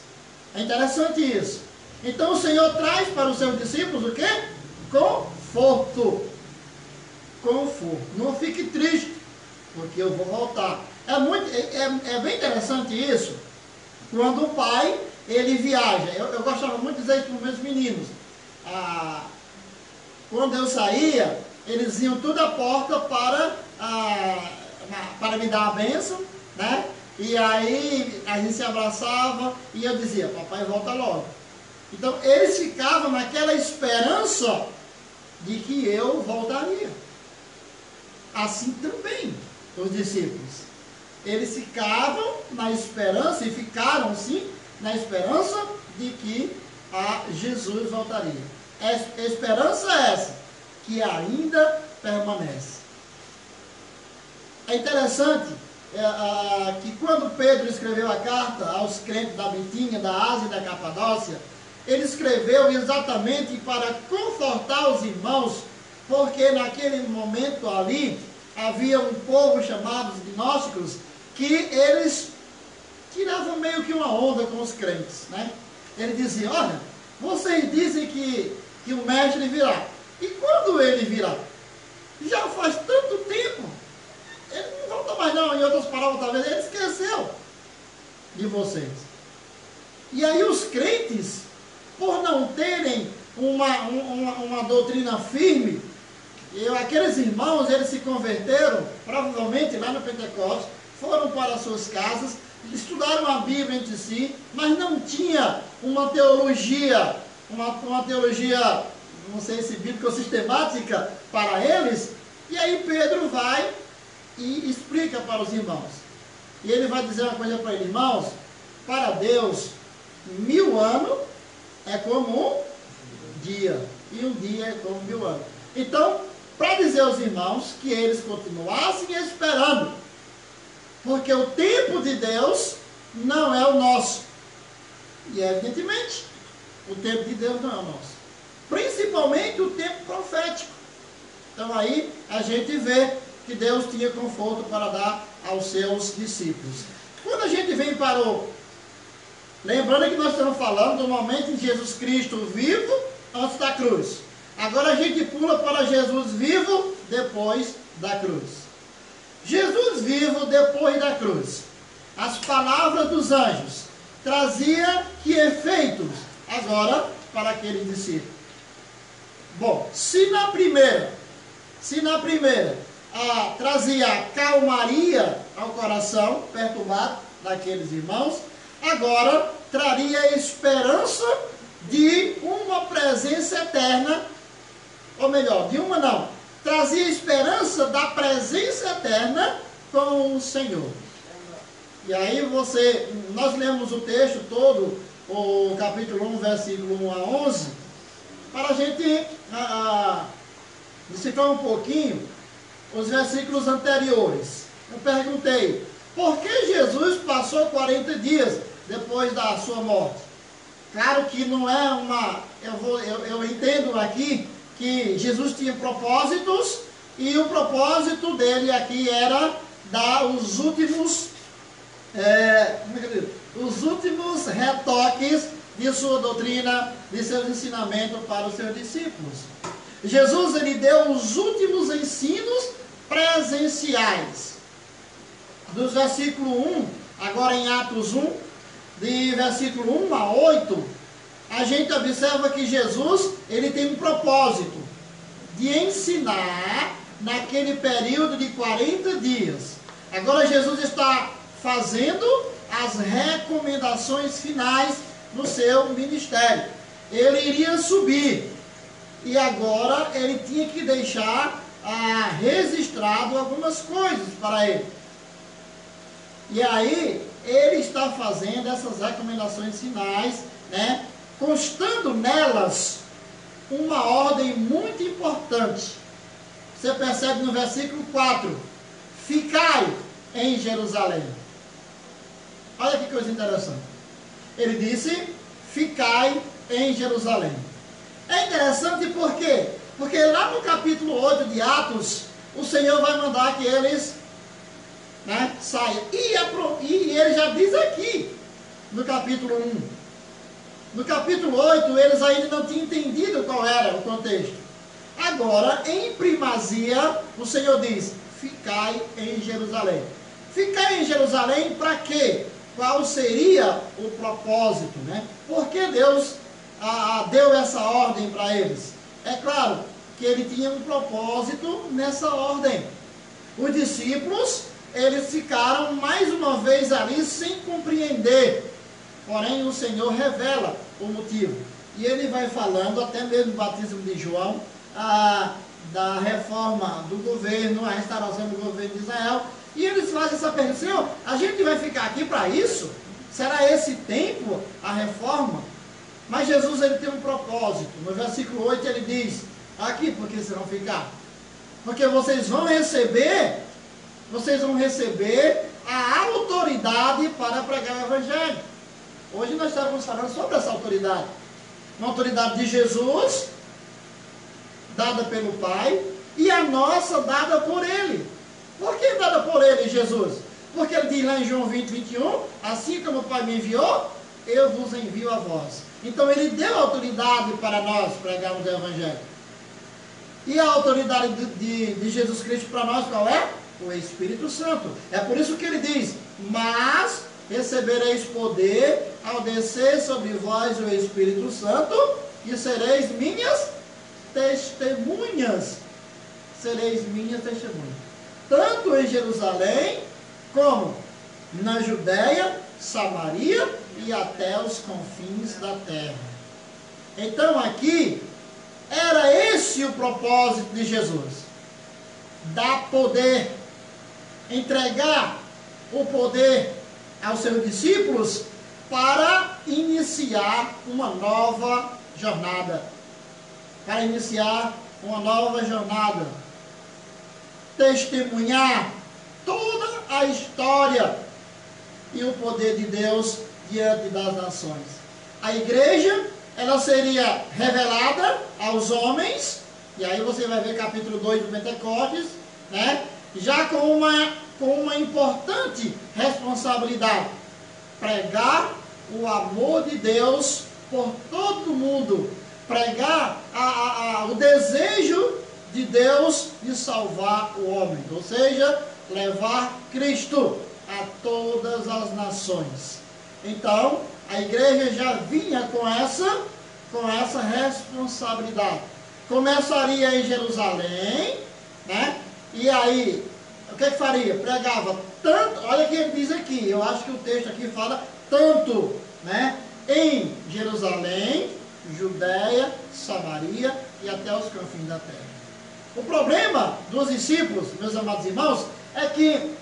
É interessante isso. Então o Senhor traz para os seus discípulos o quê? Conforto. Conforto. Não fique triste, porque eu vou voltar. É bem interessante isso, quando o pai, ele viaja. Eu gostava muito de dizer isso para os meus meninos. Quando eu saía, eles iam tudo à porta para me dar a bênção, né? E aí a gente se abraçava e eu dizia, papai volta logo. Então eles ficavam naquela esperança de que eu voltaria. Assim também os discípulos. Eles ficavam na esperança, e ficaram sim, na esperança de que Jesus voltaria. A esperança é essa, que ainda permanece. É interessante que quando Pedro escreveu a carta aos crentes da Bitínia, da Ásia e da Capadócia, ele escreveu exatamente para confortar os irmãos, porque naquele momento ali havia um povo chamado de gnósticos, que eles tiravam meio que uma onda com os crentes, né? Ele dizia, olha, vocês dizem que o mestre virá. E quando ele virá? Já faz tanto tempo. Ele não volta mais não. Em outras palavras, talvez ele esqueceu de vocês. E aí os crentes, por não terem uma doutrina firme, aqueles irmãos, eles se converteram, provavelmente lá no Pentecostes, foram para as suas casas, estudaram a Bíblia entre si, mas não tinha uma teologia, uma teologia, não sei se bíblica ou sistemática para eles. E aí Pedro vai e explica para os irmãos. E ele vai dizer uma coisa para eles, irmãos, para Deus, 1000 anos é como um dia, e um dia é como 1000 anos. Então, para dizer aos irmãos que eles continuassem esperando, porque o tempo de Deus não é o nosso. E evidentemente, o tempo de Deus não é o nosso. Principalmente o tempo profético. Então aí a gente vê que Deus tinha conforto para dar aos seus discípulos. Quando a gente vem para lembrando que nós estamos falando do momento em Jesus Cristo vivo antes da cruz. Agora a gente pula para Jesus vivo depois da cruz. Jesus vivo depois da cruz. As palavras dos anjos trazia que efeitos agora para aquele discípulo? Bom, se na primeira trazia calmaria ao coração perturbado daqueles irmãos, agora traria esperança de uma presença eterna, ou melhor, trazia esperança da presença eterna com o Senhor. E aí nós lemos o texto todo o capítulo 1, versículo 1 a 11, para a gente decifrar um pouquinho os versículos anteriores. Eu perguntei, por que Jesus passou 40 dias depois da sua morte? Claro que não é uma... Eu entendo aqui que Jesus tinha propósitos, e o propósito dele aqui era dar os últimos retoques de sua doutrina, de seus ensinamentos para os seus discípulos. Jesus, ele deu os últimos ensinos presenciais. Dos versículo 1, agora em Atos 1, de versículo 1 a 8, a gente observa que Jesus, ele tem um propósito de ensinar naquele período de 40 dias. Agora Jesus está fazendo as recomendações finais no seu ministério. Ele iria subir e agora ele tinha que deixar registrado algumas coisas para ele. E aí ele está fazendo essas recomendações finais, né, constando nelas uma ordem muito importante. Você percebe no versículo 4, ficai em Jerusalém. Olha que coisa interessante. Ele disse, ficai em Jerusalém. É interessante por quê? Porque lá no capítulo 8 de Atos, o Senhor vai mandar que eles, né, saiam. E ele já diz aqui, no capítulo 1. No capítulo 8, eles ainda não tinham entendido qual era o contexto. Agora, em primazia, o Senhor diz, ficai em Jerusalém. Ficai em Jerusalém para quê? Qual seria o propósito, né? Por que Deus deu essa ordem para eles? É claro que ele tinha um propósito nessa ordem. Os discípulos, eles ficaram mais uma vez ali sem compreender. Porém, o Senhor revela o motivo. E ele vai falando, até mesmo no batismo de João, da reforma do governo, a restauração do governo de Israel. E eles fazem essa pergunta, Senhor, a gente vai ficar aqui para isso? Será esse tempo a reforma? Mas Jesus, ele tem um propósito. No versículo 8 ele diz, aqui porque vocês vão ficar? Porque vocês vão receber a autoridade para pregar o Evangelho. Hoje nós estávamos falando sobre essa autoridade. Uma autoridade de Jesus, dada pelo Pai, e a nossa dada por Ele. Por que dada por Ele, Jesus? Porque Ele diz lá em João 20, 21, assim como o Pai me enviou, eu vos envio a vós. Então Ele deu autoridade para nós pregarmos o Evangelho. E a autoridade de Jesus Cristo para nós qual é? O Espírito Santo. É por isso que Ele diz, mas recebereis poder ao descer sobre vós o Espírito Santo e sereis minhas testemunhas. Sereis minhas testemunhas. Tanto em Jerusalém, como na Judéia, Samaria e até os confins da terra. Então aqui, era esse o propósito de Jesus. Dar poder, entregar o poder aos seus discípulos para iniciar uma nova jornada. Para iniciar uma nova jornada. Testemunhar toda a história e o poder de Deus diante das nações. A igreja, ela seria revelada aos homens, e aí você vai ver capítulo 2 do Pentecostes, né? Já com uma importante responsabilidade, pregar o amor de Deus por todo mundo, pregar o desejo de Deus de salvar o homem, ou seja, levar Cristo a todas as nações. Então, a igreja já vinha com essa responsabilidade. Começaria em Jerusalém, né? E aí, o que faria? Pregava tanto, olha o que ele diz aqui, eu acho que o texto aqui fala tanto, né? Em Jerusalém, Judéia, Samaria e até os confins da terra. O problema dos discípulos, meus amados irmãos, é que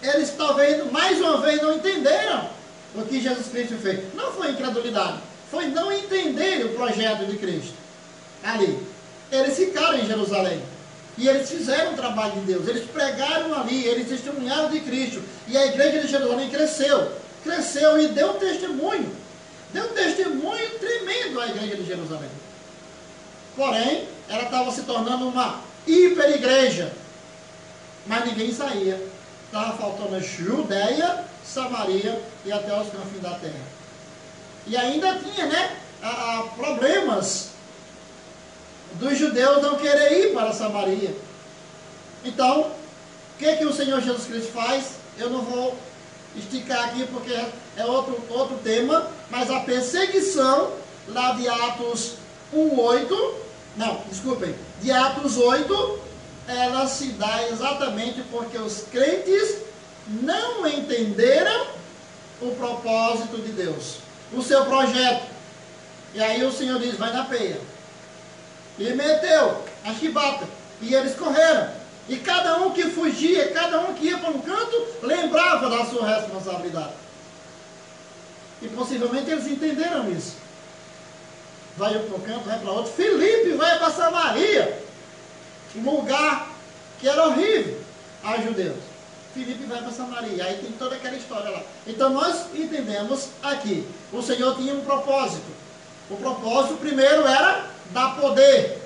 eles talvez mais uma vez não entenderam o que Jesus Cristo fez. Não foi incredulidade, foi não entender o projeto de Cristo. Ali, eles ficaram em Jerusalém. E eles fizeram o trabalho de Deus, eles pregaram ali, eles testemunharam de Cristo. E a igreja de Jerusalém cresceu e deu testemunho tremendo à igreja de Jerusalém. Porém, ela estava se tornando uma hiper-igreja, mas ninguém saía. Estava faltando a Judeia, Samaria e até os confins da terra. E ainda tinha, né, problemas dos judeus não querer ir para Samaria. Então, o que o Senhor Jesus Cristo faz? Eu não vou esticar aqui porque é outro tema, mas a perseguição lá de Atos 1:8, não, desculpem, de Atos 8, ela se dá exatamente porque os crentes não entenderam o propósito de Deus, o seu projeto. E aí o Senhor diz, vai na peia. E meteu a chibata. E eles correram. E cada um que fugia, cada um que ia para um canto, lembrava da sua responsabilidade. E possivelmente eles entenderam isso. Vai para um canto, vai para outro. Filipe vai para Samaria. Um lugar que era horrível aos judeus. Filipe vai para Samaria. Aí tem toda aquela história lá. Então nós entendemos aqui. O Senhor tinha um propósito. O propósito primeiro era dar poder.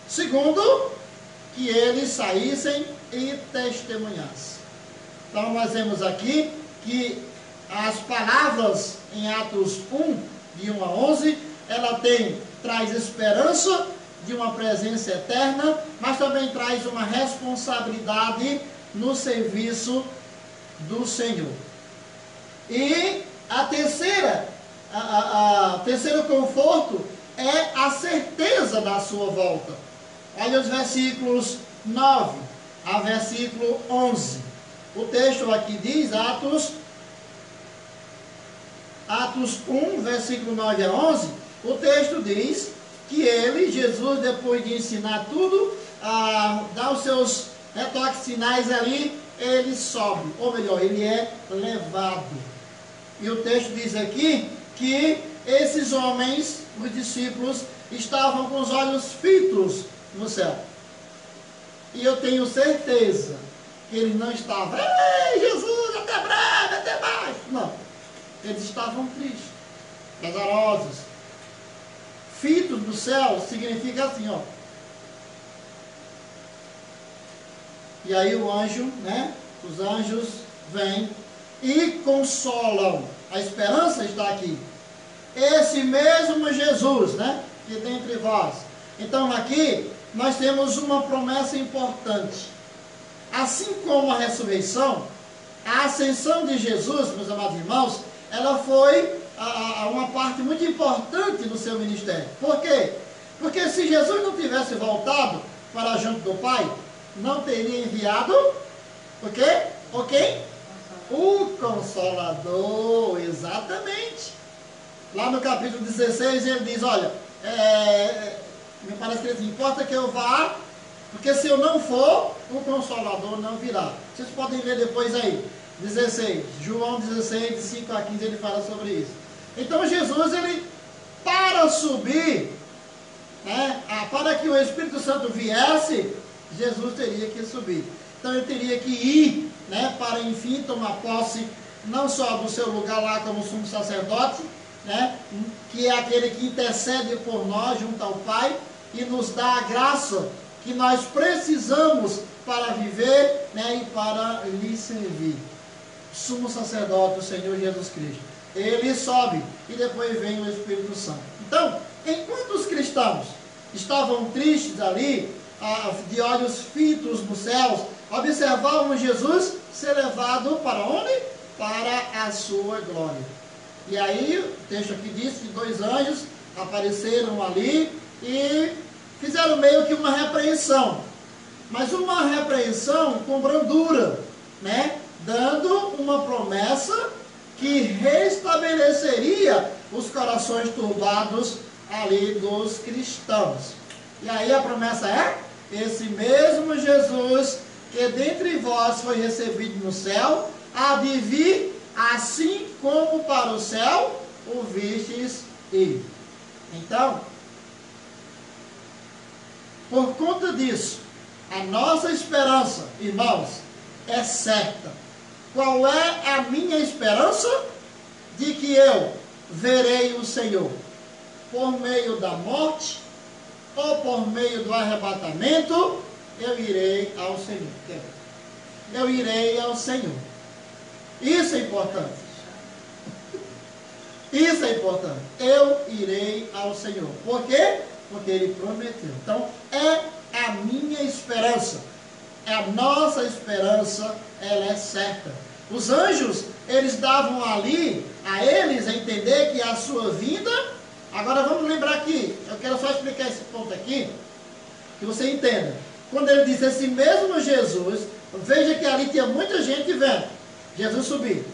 Segundo, que eles saíssem e testemunhassem. Então nós vemos aqui que as palavras em Atos 1, de 1 a 11, ela traz esperança de uma presença eterna, mas também traz uma responsabilidade no serviço do Senhor. E a terceiro conforto é a certeza da sua volta. Olha os versículos 9 a versículo 11. O texto aqui diz, Atos 1, versículo 9 a 11, o texto diz que ele, Jesus, depois de ensinar tudo, dá os seus retoques finais ali, ele sobe, ou melhor, ele é levado. E o texto diz aqui que esses homens, os discípulos, estavam com os olhos fitos no céu. E eu tenho certeza que eles não estavam, ei, Jesus, até breve, até baixo. Não. Eles estavam tristes, pesarosos. Fitos no céu significa assim, ó. E aí o anjo, né? Os anjos vêm e consolam. A esperança está aqui. Esse mesmo Jesus, né? Que dentre vós. Então aqui nós temos uma promessa importante. Assim como a ressurreição, a ascensão de Jesus, meus amados irmãos, ela foi uma parte muito importante do seu ministério. Por quê? Porque se Jesus não tivesse voltado para junto do Pai, não teria enviado o quê? O quem? O Consolador, exatamente. Lá no capítulo 16 ele diz, olha, me parece que ele diz, importa que eu vá, porque se eu não for, o Consolador não virá. Vocês podem ler depois aí, 16, João 16, de 5 a 15, ele fala sobre isso. Então Jesus, ele, para subir, né, para que o Espírito Santo viesse, Jesus teria que subir. Então ele teria que ir, né, para enfim tomar posse, não só do seu lugar lá como sumo sacerdote, né, que é aquele que intercede por nós junto ao Pai e nos dá a graça que nós precisamos para viver, né, e para lhe servir. Sumo sacerdote, o Senhor Jesus Cristo. Ele sobe e depois vem o Espírito Santo. Então, enquanto os cristãos estavam tristes ali, de olhos fitos nos céus, observavam Jesus ser levado para onde? Para a sua glória. E aí, o texto aqui diz que 2 anjos apareceram ali e fizeram meio que uma repreensão. Mas uma repreensão com brandura, né? Dando uma promessa que restabeleceria os corações turbados ali dos cristãos. E aí a promessa é, esse mesmo Jesus que dentre vós foi recebido no céu, há de vir assim como para o céu o vistes ir. Então, por conta disso, a nossa esperança, irmãos, é certa. Qual é a minha esperança? De que eu verei o Senhor por meio da morte ou por meio do arrebatamento, eu irei ao Senhor. Eu irei ao Senhor. Isso é importante. Isso é importante. Eu irei ao Senhor. Por quê? Porque Ele prometeu. Então, é a minha esperança. A nossa esperança, ela é certa. Os anjos, eles davam ali, a eles, a entender que a sua vinda... Agora vamos lembrar aqui, eu quero só explicar esse ponto aqui, que você entenda. Quando ele diz esse mesmo Jesus, veja que ali tinha muita gente vendo Jesus subir.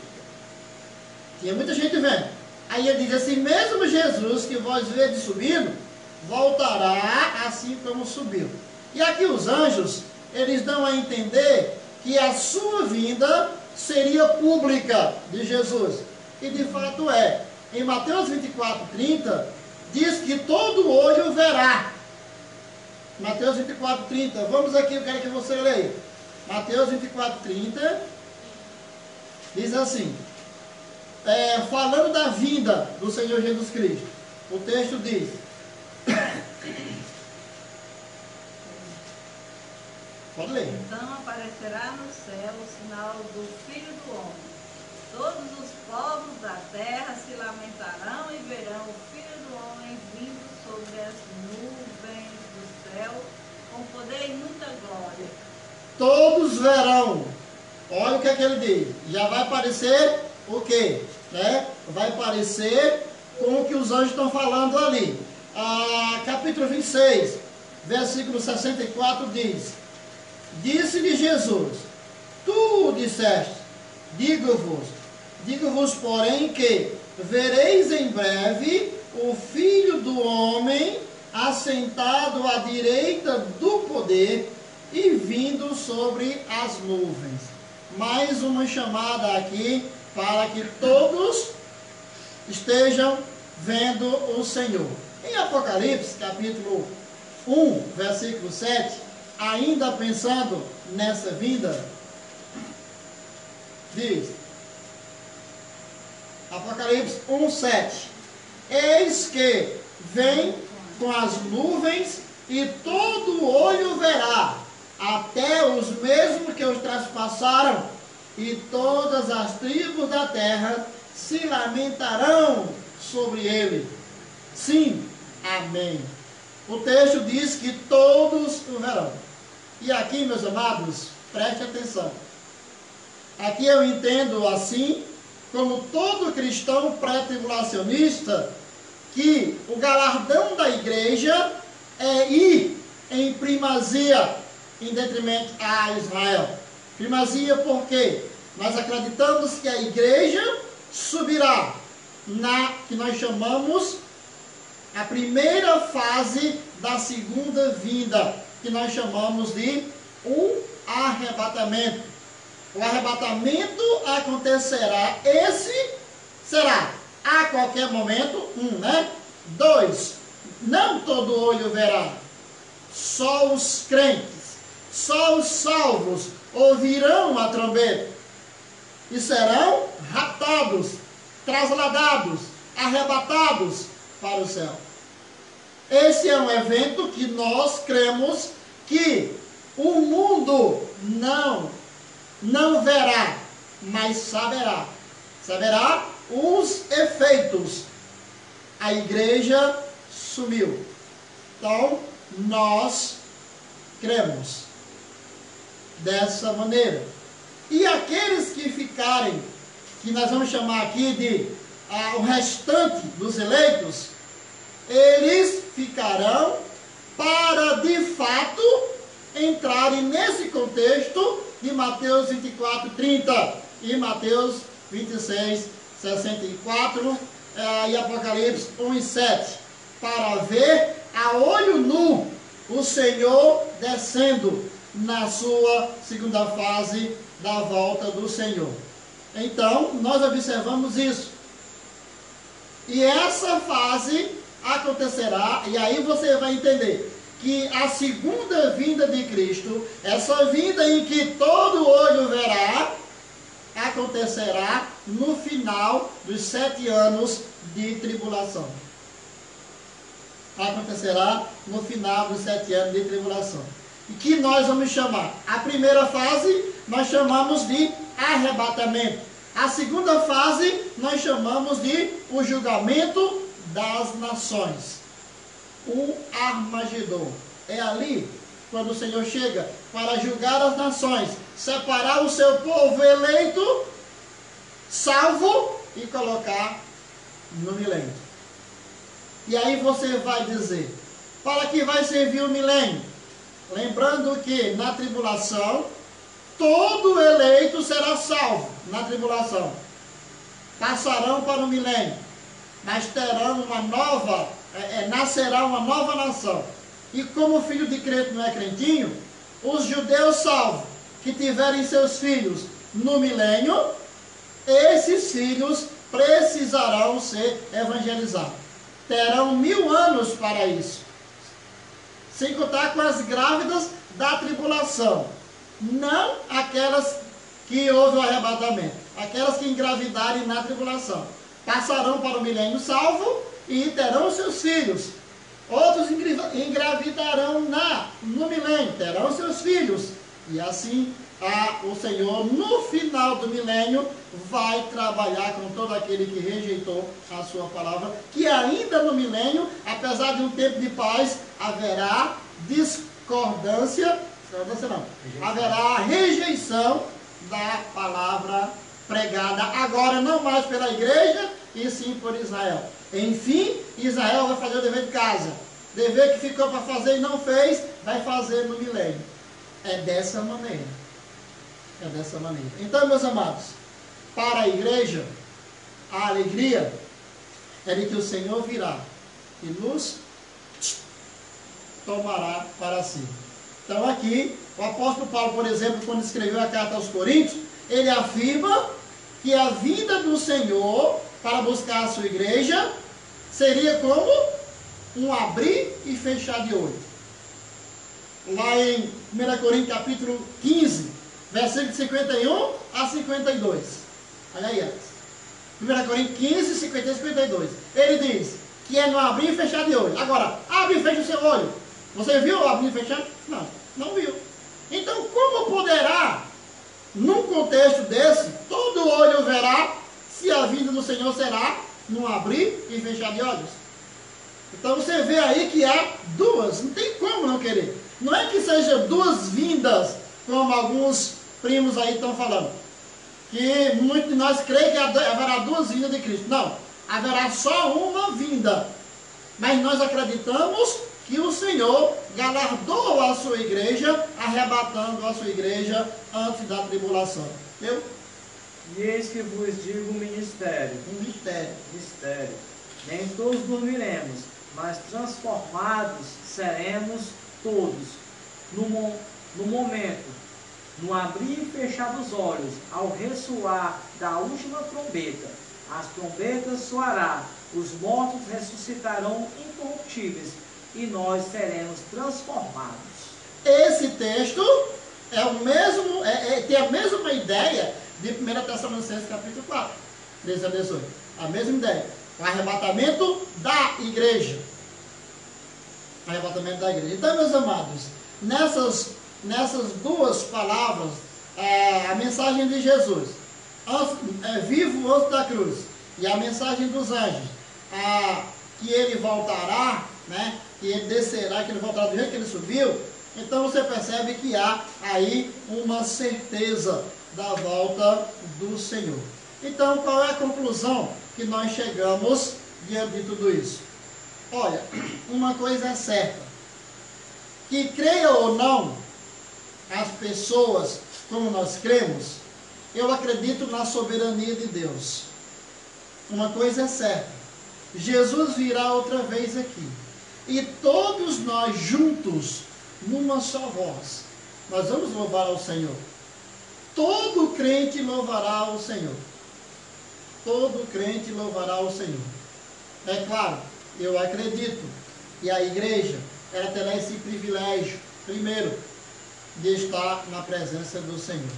Tinha muita gente vendo. Aí ele diz, esse mesmo Jesus que vós vedes subindo, voltará assim como subiu. E aqui os anjos, eles dão a entender que a sua vinda seria pública de Jesus. E de fato é. Em Mateus 24:30, diz que todo olho verá. Mateus 24:30, vamos aqui, eu quero que você leia. Mateus 24:30, diz assim, falando da vinda do Senhor Jesus Cristo, o texto diz, pode ler. Então aparecerá no céu o sinal do Filho do Homem. Todos os povos da terra se lamentarão e verão o Filho do Homem vindo sobre as nuvens do céu, com poder e muita glória. Todos verão. Olha o que é que ele diz. Já vai aparecer o quê? Vai aparecer com o que os anjos estão falando ali. Capítulo 26, versículo 64 diz, disse-lhe Jesus, tu disseste, digo-vos, porém, que vereis em breve o Filho do Homem assentado à direita do poder e vindo sobre as nuvens. Mais uma chamada aqui para que todos estejam vendo o Senhor. Em Apocalipse, capítulo 1, versículo 7, ainda pensando nessa vinda, diz, Apocalipse 1:7, eis que vem com as nuvens e todo olho verá, até os mesmos que os traspassaram, e todas as tribos da terra se lamentarão sobre ele. Sim, amém. O texto diz que todos o verão. E aqui, meus amados, preste atenção. Aqui eu entendo assim, como todo cristão pré-tribulacionista, que o galardão da igreja é ir em primazia em detrimento a Israel. Primazia porque nós acreditamos que a igreja subirá na que nós chamamos a primeira fase da segunda vinda, que nós chamamos de um arrebatamento. O arrebatamento acontecerá, esse será a qualquer momento, 2, não todo olho verá, só os crentes, só os salvos ouvirão a trombeta e serão raptados, trasladados, arrebatados para o céu. Esse é um evento que nós cremos que o mundo não verá, mas saberá. Saberá os efeitos. A igreja sumiu. Então, nós cremos dessa maneira. E aqueles que ficarem, que nós vamos chamar aqui de o restante dos eleitos, eles ficarão para, de fato, entrarem nesse contexto de Mateus 24:30 e Mateus 26:64 e Apocalipse 1:7, para ver a olho nu o Senhor descendo na sua segunda fase da volta do Senhor. Então, nós observamos isso. E essa fase acontecerá, e aí você vai entender que a segunda vinda de Cristo, essa vinda em que todo olho verá, acontecerá no final dos 7 anos de tribulação. Acontecerá no final dos 7 anos de tribulação. E que nós vamos chamar? A primeira fase nós chamamos de arrebatamento. A segunda fase nós chamamos de o julgamento das nações. O Armagedon. É ali quando o Senhor chega para julgar as nações, separar o seu povo eleito, salvo, e colocar no milênio. E aí você vai dizer, para que vai servir o milênio? Lembrando que na tribulação, todo eleito será salvo na tribulação. Passarão para o milênio, mas terão uma nova, nascerá uma nova nação. E como o filho de crente não é crentinho, os judeus salvos que tiverem seus filhos no milênio, esses filhos precisarão ser evangelizados. Terão 1000 anos para isso. Sem contar com as grávidas da tribulação. Não aquelas que houve o arrebatamento. Aquelas que engravidarem na tribulação. Passarão para o milênio salvo e terão seus filhos. Outros engravidarão no milênio, terão seus filhos. E assim o Senhor, no final do milênio, vai trabalhar com todo aquele que rejeitou a sua palavra. Que ainda no milênio, apesar de um tempo de paz, haverá discordância, haverá rejeição da palavra pregada. Agora não mais pela igreja, e sim por Israel. Enfim, Israel vai fazer o dever de casa. Dever que ficou para fazer e não fez, vai fazer no milênio. É dessa maneira. É dessa maneira. Então, meus amados, para a igreja, a alegria é de que o Senhor virá e nos tomará para si. Então aqui, o apóstolo Paulo, por exemplo, quando escreveu a carta aos Coríntios, ele afirma que a vinda do Senhor para buscar a sua igreja seria como um abrir e fechar de olho. Lá em 1 Coríntios capítulo 15, versículo 51 a 52. Olha aí antes. 1 Coríntios 15, 51 e 52. Ele diz que é no abrir e fechar de olho. Agora, abre e fecha o seu olho. Você viu o abrir e fechar? Não, não viu. Então, como poderá, num contexto desse, todo olho verá se a vinda do Senhor será no abrir e fechar de olhos? Então você vê aí que há duas, não tem como não querer. Não é que seja duas vindas, como alguns primos aí estão falando, que muitos de nós creem que haverá duas vindas de Cristo. Não, haverá só uma vinda. Mas nós acreditamos que o Senhor galardoou a sua igreja, arrebatando a sua igreja antes da tribulação. Entendeu? E eis que vos digo um mistério. Um mistério. Mistério. Nem todos dormiremos, mas transformados seremos todos. No momento, no abrir e fechar dos olhos, ao ressoar da última trombeta, as trombetas soará, os mortos ressuscitarão incorruptíveis, e nós seremos transformados. Esse texto é o mesmo, tem a mesma ideia de 1 Tessalonicenses capítulo 4, 13 a 18. A mesma ideia. O arrebatamento da igreja. O arrebatamento da igreja. Então, meus amados, nessas duas palavras, a mensagem de Jesus, vivo antes da cruz, e a mensagem dos anjos, que ele voltará, né, que ele descerá, que ele voltará do jeito que ele subiu. Então você percebe que há aí uma certeza da volta do Senhor. Então qual é a conclusão que nós chegamos diante de tudo isso? Olha, uma coisa é certa, que creia ou não as pessoas como nós cremos, eu acredito na soberania de Deus. Uma coisa é certa, Jesus virá outra vez aqui, e todos nós juntos, numa só voz, nós vamos louvar ao Senhor. Todo crente louvará ao Senhor. todo crente louvará o Senhor. É claro, eu acredito, e a igreja, ela terá esse privilégio, primeiro, de estar na presença do Senhor.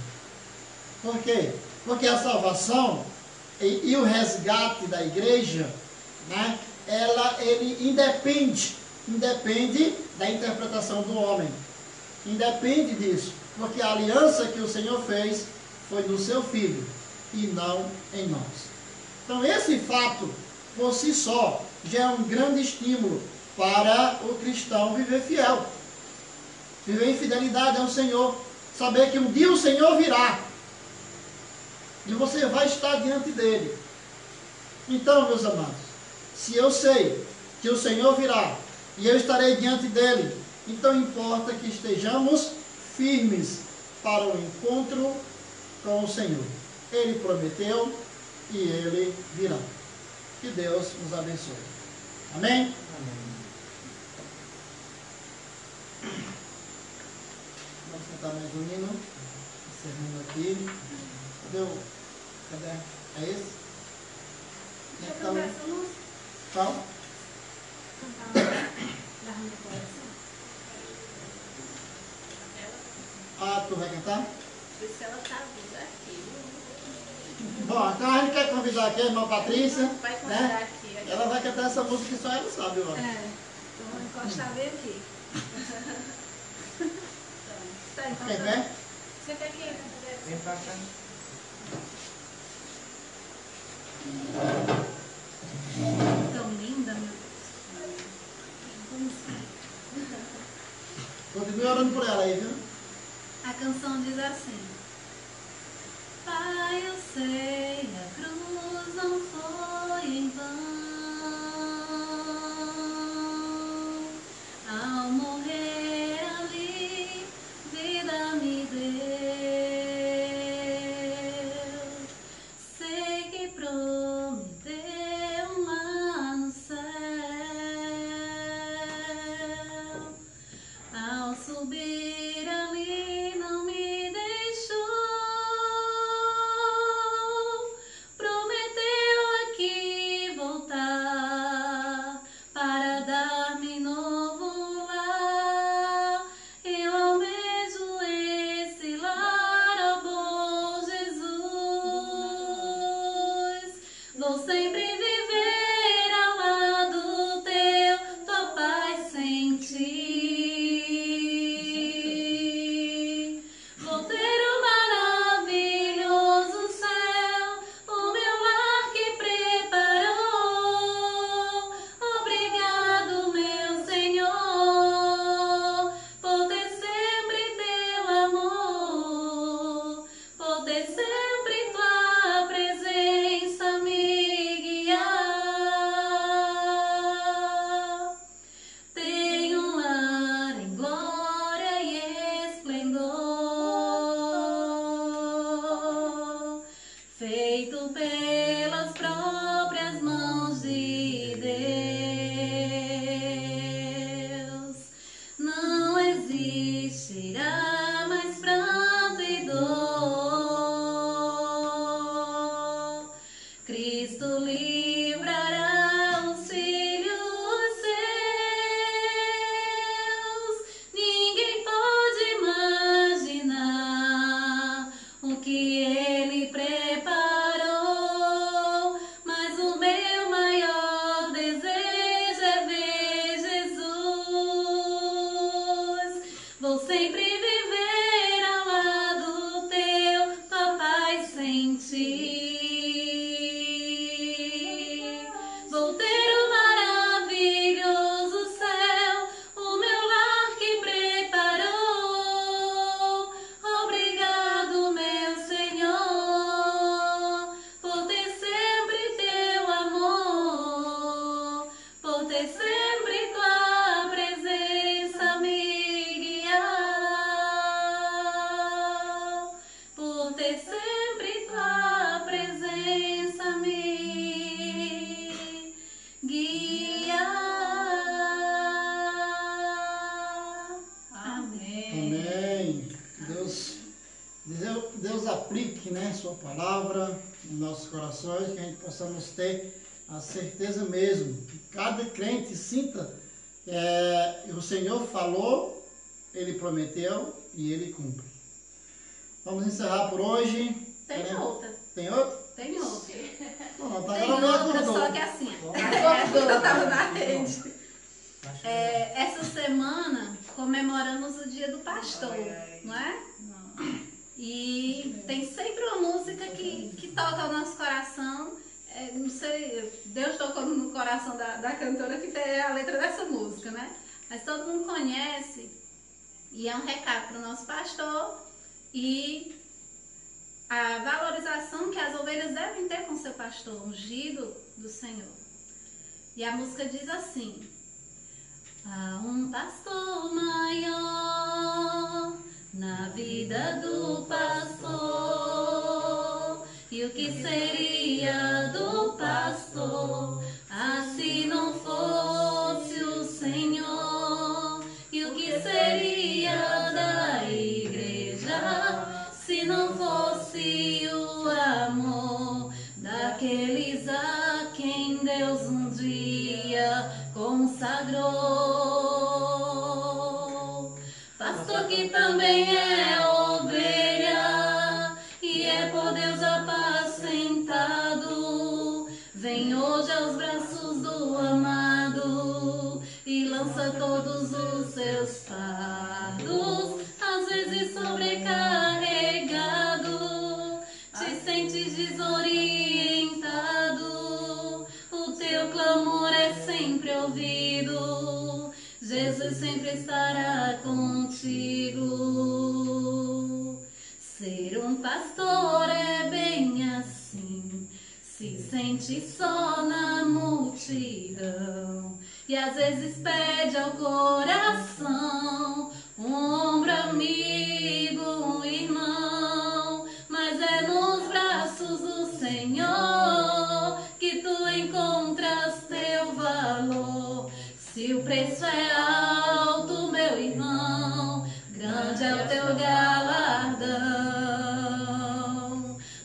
Por quê? Porque a salvação e o resgate da igreja, né, ele independe da interpretação do homem. Independe disso, porque a aliança que o Senhor fez foi no seu Filho e não em nós. Então esse fato, por si só, já é um grande estímulo para o cristão viver fiel. Viver em fidelidade ao Senhor. Saber que um dia o Senhor virá. E você vai estar diante dele. Então, meus amados, se eu sei que o Senhor virá e eu estarei diante dele, então importa que estejamos firmes para o encontro com o Senhor. Ele prometeu e ele virá. Que Deus nos abençoe. Amém? Amém. Vamos cantar mais um hino. Encerrando aqui. Cadê? É esse? Deixa eu cantar essa música. Qual? Cantar da Rainha do Coração. Ah, tu vai cantar? Se ela está vindo aqui. Bom, então a gente quer convidar aqui a irmã Patrícia, Vai convidar né? aqui. Ela vai cantar essa música que só ela sabe, eu acho. Então vou encostar bem aqui. Tá, então. Quer ver? Senta aqui. Vem pra cá. Tão linda, meu Deus. Vamos lá. Continue orando por ela aí, viu? A canção diz assim: Pai, eu sei, a cruz não foi em vão. Ao morrer ali, vida me deu. Sei que prometeu lá no céu. Ao subir ali, não me deixou. Prometeu aqui voltar para dar-me novo lar. Eu almejo esse lar, ó bom Jesus. Vou sempre viver ao lado teu, tua paz sentir. Vou ter o maravilhoso céu, o meu lar que preparou. Obrigado, meu Senhor, por ter sempre teu amor, por ter sempre tua presença me guiar. Tenho um lar em glória e esplendor, feito pelas próprias mãos de Deus. Não existirá mais pranto e dor. Cristo livrará os filhos seus. Ninguém pode imaginar o que Ele preparou, mas o meu maior desejo é ver Jesus. Vou sempre viver ao lado teu, tua paz sentir. Vou ter o maravilhoso céu, o meu lar que preparou. Obrigado, meu Senhor, por ter sempre teu amor, por ter sempre tua presença me guiar, por ter sempre tua presença me guiar. Amém. Amém. Deus aplique, né, sua palavra em nossos corações, que a gente possamos ter a certeza mesmo, que cada crente sinta, o Senhor falou, Ele prometeu e Ele cumpre. Vamos encerrar por hoje. Tem outra. Tem outra? Tem outra. Pronto, Tem agora outra, acordou. só que assim, eu tava na rede. Essa semana comemoramos o Dia do Pastor, não é? E tem sempre uma música que toca o nosso coração. Não sei, Deus tocou no coração da cantora que fez a letra dessa música, né? Mas todo mundo conhece. E é um recado para o nosso pastor e a valorização que as ovelhas devem ter com seu pastor, ungido do Senhor. E a música diz assim: há um pastor maior na vida do pastor, e o que seria do pastor assim não fosse o Senhor? E o que seria da igreja se não fosse o amor daqueles a quem Deus um dia consagrou? Pastor que também é ovelha e é por Deus apacentado, vem hoje aos braços do amado e lança todos os seus fardos, às vezes sobrecarregado, te sentes desorientado, o teu clamor é sempre ouvido, Jesus sempre estará contigo. Ser um pastor é bem assim, se sente só na multidão e às vezes pede ao coração um ombro amigo, um irmão, mas é nos braços do Senhor que tu encontras teu valor. Se o preço é alto, meu irmão, grande é o teu galardão.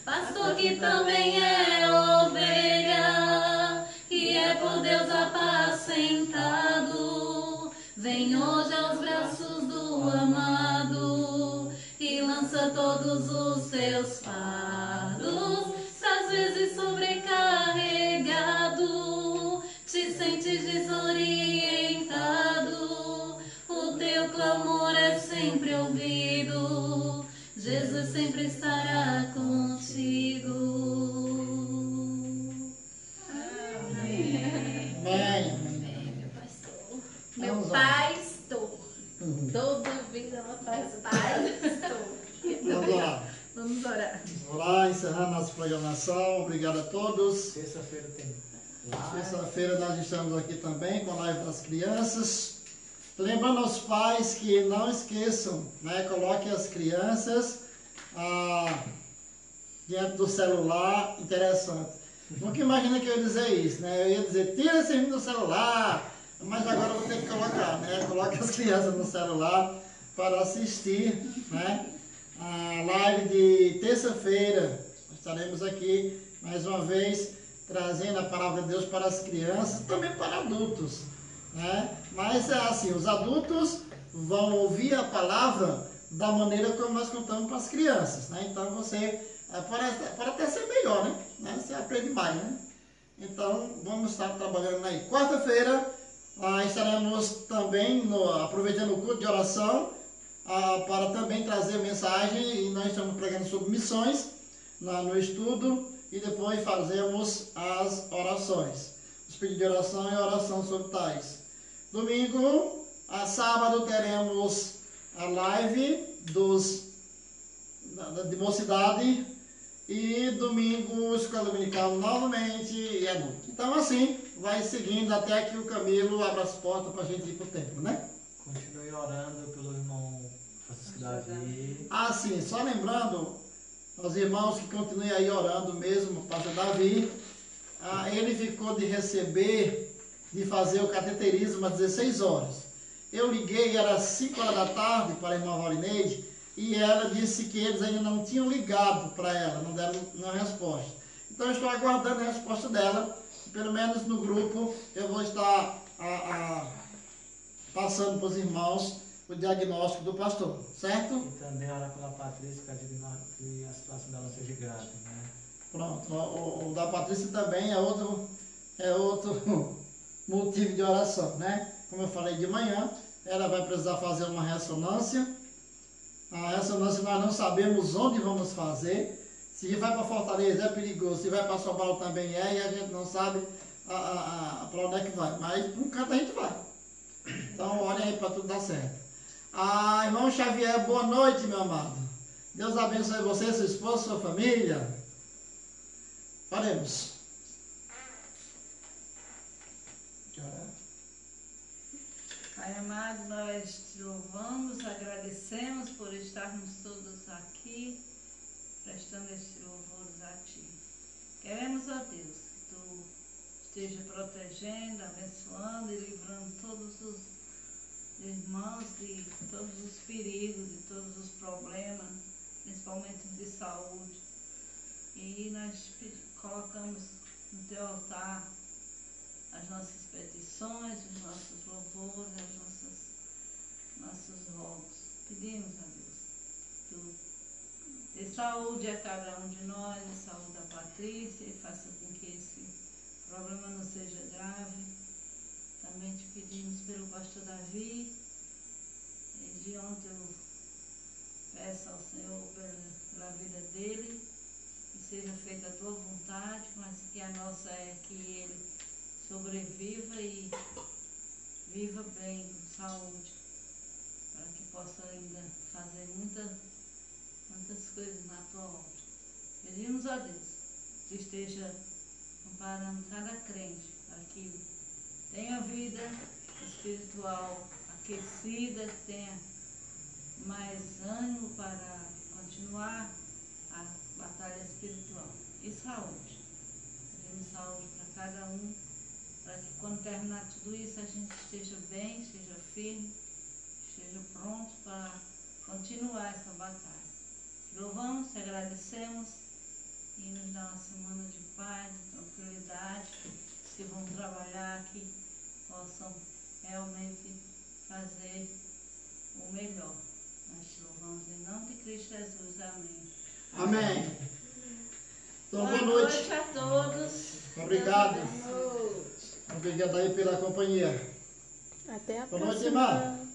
Pastor que também é ovelha e é por Deus apacentado, vem hoje aos braços do amado e lança todos os seus fardos, às vezes sobrecarregado, te sentes desorientado, o teu clamor é sempre ouvido, Jesus sempre estará contigo. Amém. Meu pastor. Meu pastor. Toda vida ela faz pastor. Vamos lá. Vamos orar. Vamos lá, encerrando nossa programação. Obrigado a todos. Terça-feira tem. Terça-feira nós estamos aqui também com a live das crianças. Lembrando aos pais que não esqueçam, né, coloque as crianças diante do celular. Interessante. Nunca imagina que eu ia dizer isso, né? Eu ia dizer, tira esse menino do celular, mas agora eu vou ter que colocar, né? Coloque as crianças no celular para assistir, né, a live de terça-feira. Estaremos aqui mais uma vez trazendo a palavra de Deus para as crianças, também para adultos, né? Mas é assim, os adultos vão ouvir a palavra da maneira como nós contamos para as crianças, né? Então você pode até ser melhor, né? Você aprende mais, né? Então vamos estar trabalhando aí. Quarta-feira estaremos também aproveitando o culto de oração para também trazer mensagem, e nós estamos pregando sobre missões no estudo, e depois fazemos as orações, os pedidos de oração e oração sobre tais. Domingo, sábado, teremos a live de mocidade, e domingo, escola dominical novamente, e é noite. Então assim, vai seguindo até que o Camilo abra as portas para a gente ir para o templo, né? Continue orando pelo irmão Francisco Davi. Sim, só lembrando aos irmãos que continuem aí orando mesmo, o pastor Davi, ele ficou de fazer o cateterismo às 16 horas. Eu liguei, era 5 horas da tarde, para a irmã Valineide, e ela disse que eles ainda não tinham ligado para ela, não deram uma resposta. Então eu estou aguardando a resposta dela. Pelo menos no grupo eu vou estar passando para os irmãos o diagnóstico do pastor, certo? E também orar pela Patrícia para que a situação dela seja grave, né? Pronto, o da Patrícia também é outro motivo de oração, né? Como eu falei de manhã, ela vai precisar fazer uma ressonância. A ressonância nós não sabemos onde vamos fazer. Se vai para Fortaleza é perigoso, se vai para São Paulo também é, e a gente não sabe para onde é que vai. Mas para um canto a gente vai. Então olhem aí para tudo dar certo. Irmão Xavier, boa noite, meu amado. Deus abençoe você, sua esposa, sua família. Oremos. Pai amado, nós te louvamos, agradecemos por estarmos todos aqui, prestando estes louvores a Ti. Queremos, ó Deus, que Tu esteja protegendo, abençoando e livrando todos os irmãos de todos os perigos, de todos os problemas, principalmente de saúde. E nós colocamos no Teu altar as nossas petições, os nossos louvores, nossos rogos. Pedimos a Deus que Tu dê saúde a cada um de nós, dê saúde a Patrícia e faça com que esse problema não seja grave. Também te pedimos pelo pastor Davi, e de ontem eu peço ao Senhor pela vida dele, que seja feita a Tua vontade, mas que a nossa é que ele sobreviva e viva bem, com saúde, para que possa ainda fazer muitas coisas na Tua obra. Pedimos a Deus que esteja amparando cada crente, para que tenha vida espiritual aquecida, que tenha mais ânimo para continuar a batalha espiritual. E saúde. Pedimos saúde para cada um, para que quando terminar tudo isso a gente esteja bem, esteja firme, esteja pronto para continuar essa batalha. Louvamos, te agradecemos e nos dá uma semana de paz, de tranquilidade, que vão trabalhar aqui, possam realmente fazer o melhor. Nós te louvamos em nome de Cristo Jesus. Amém. Amém. Então, Boa noite a todos. Obrigado. Deus abençoe. Obrigado aí pela companhia. Até a Boa próxima. noite, irmã.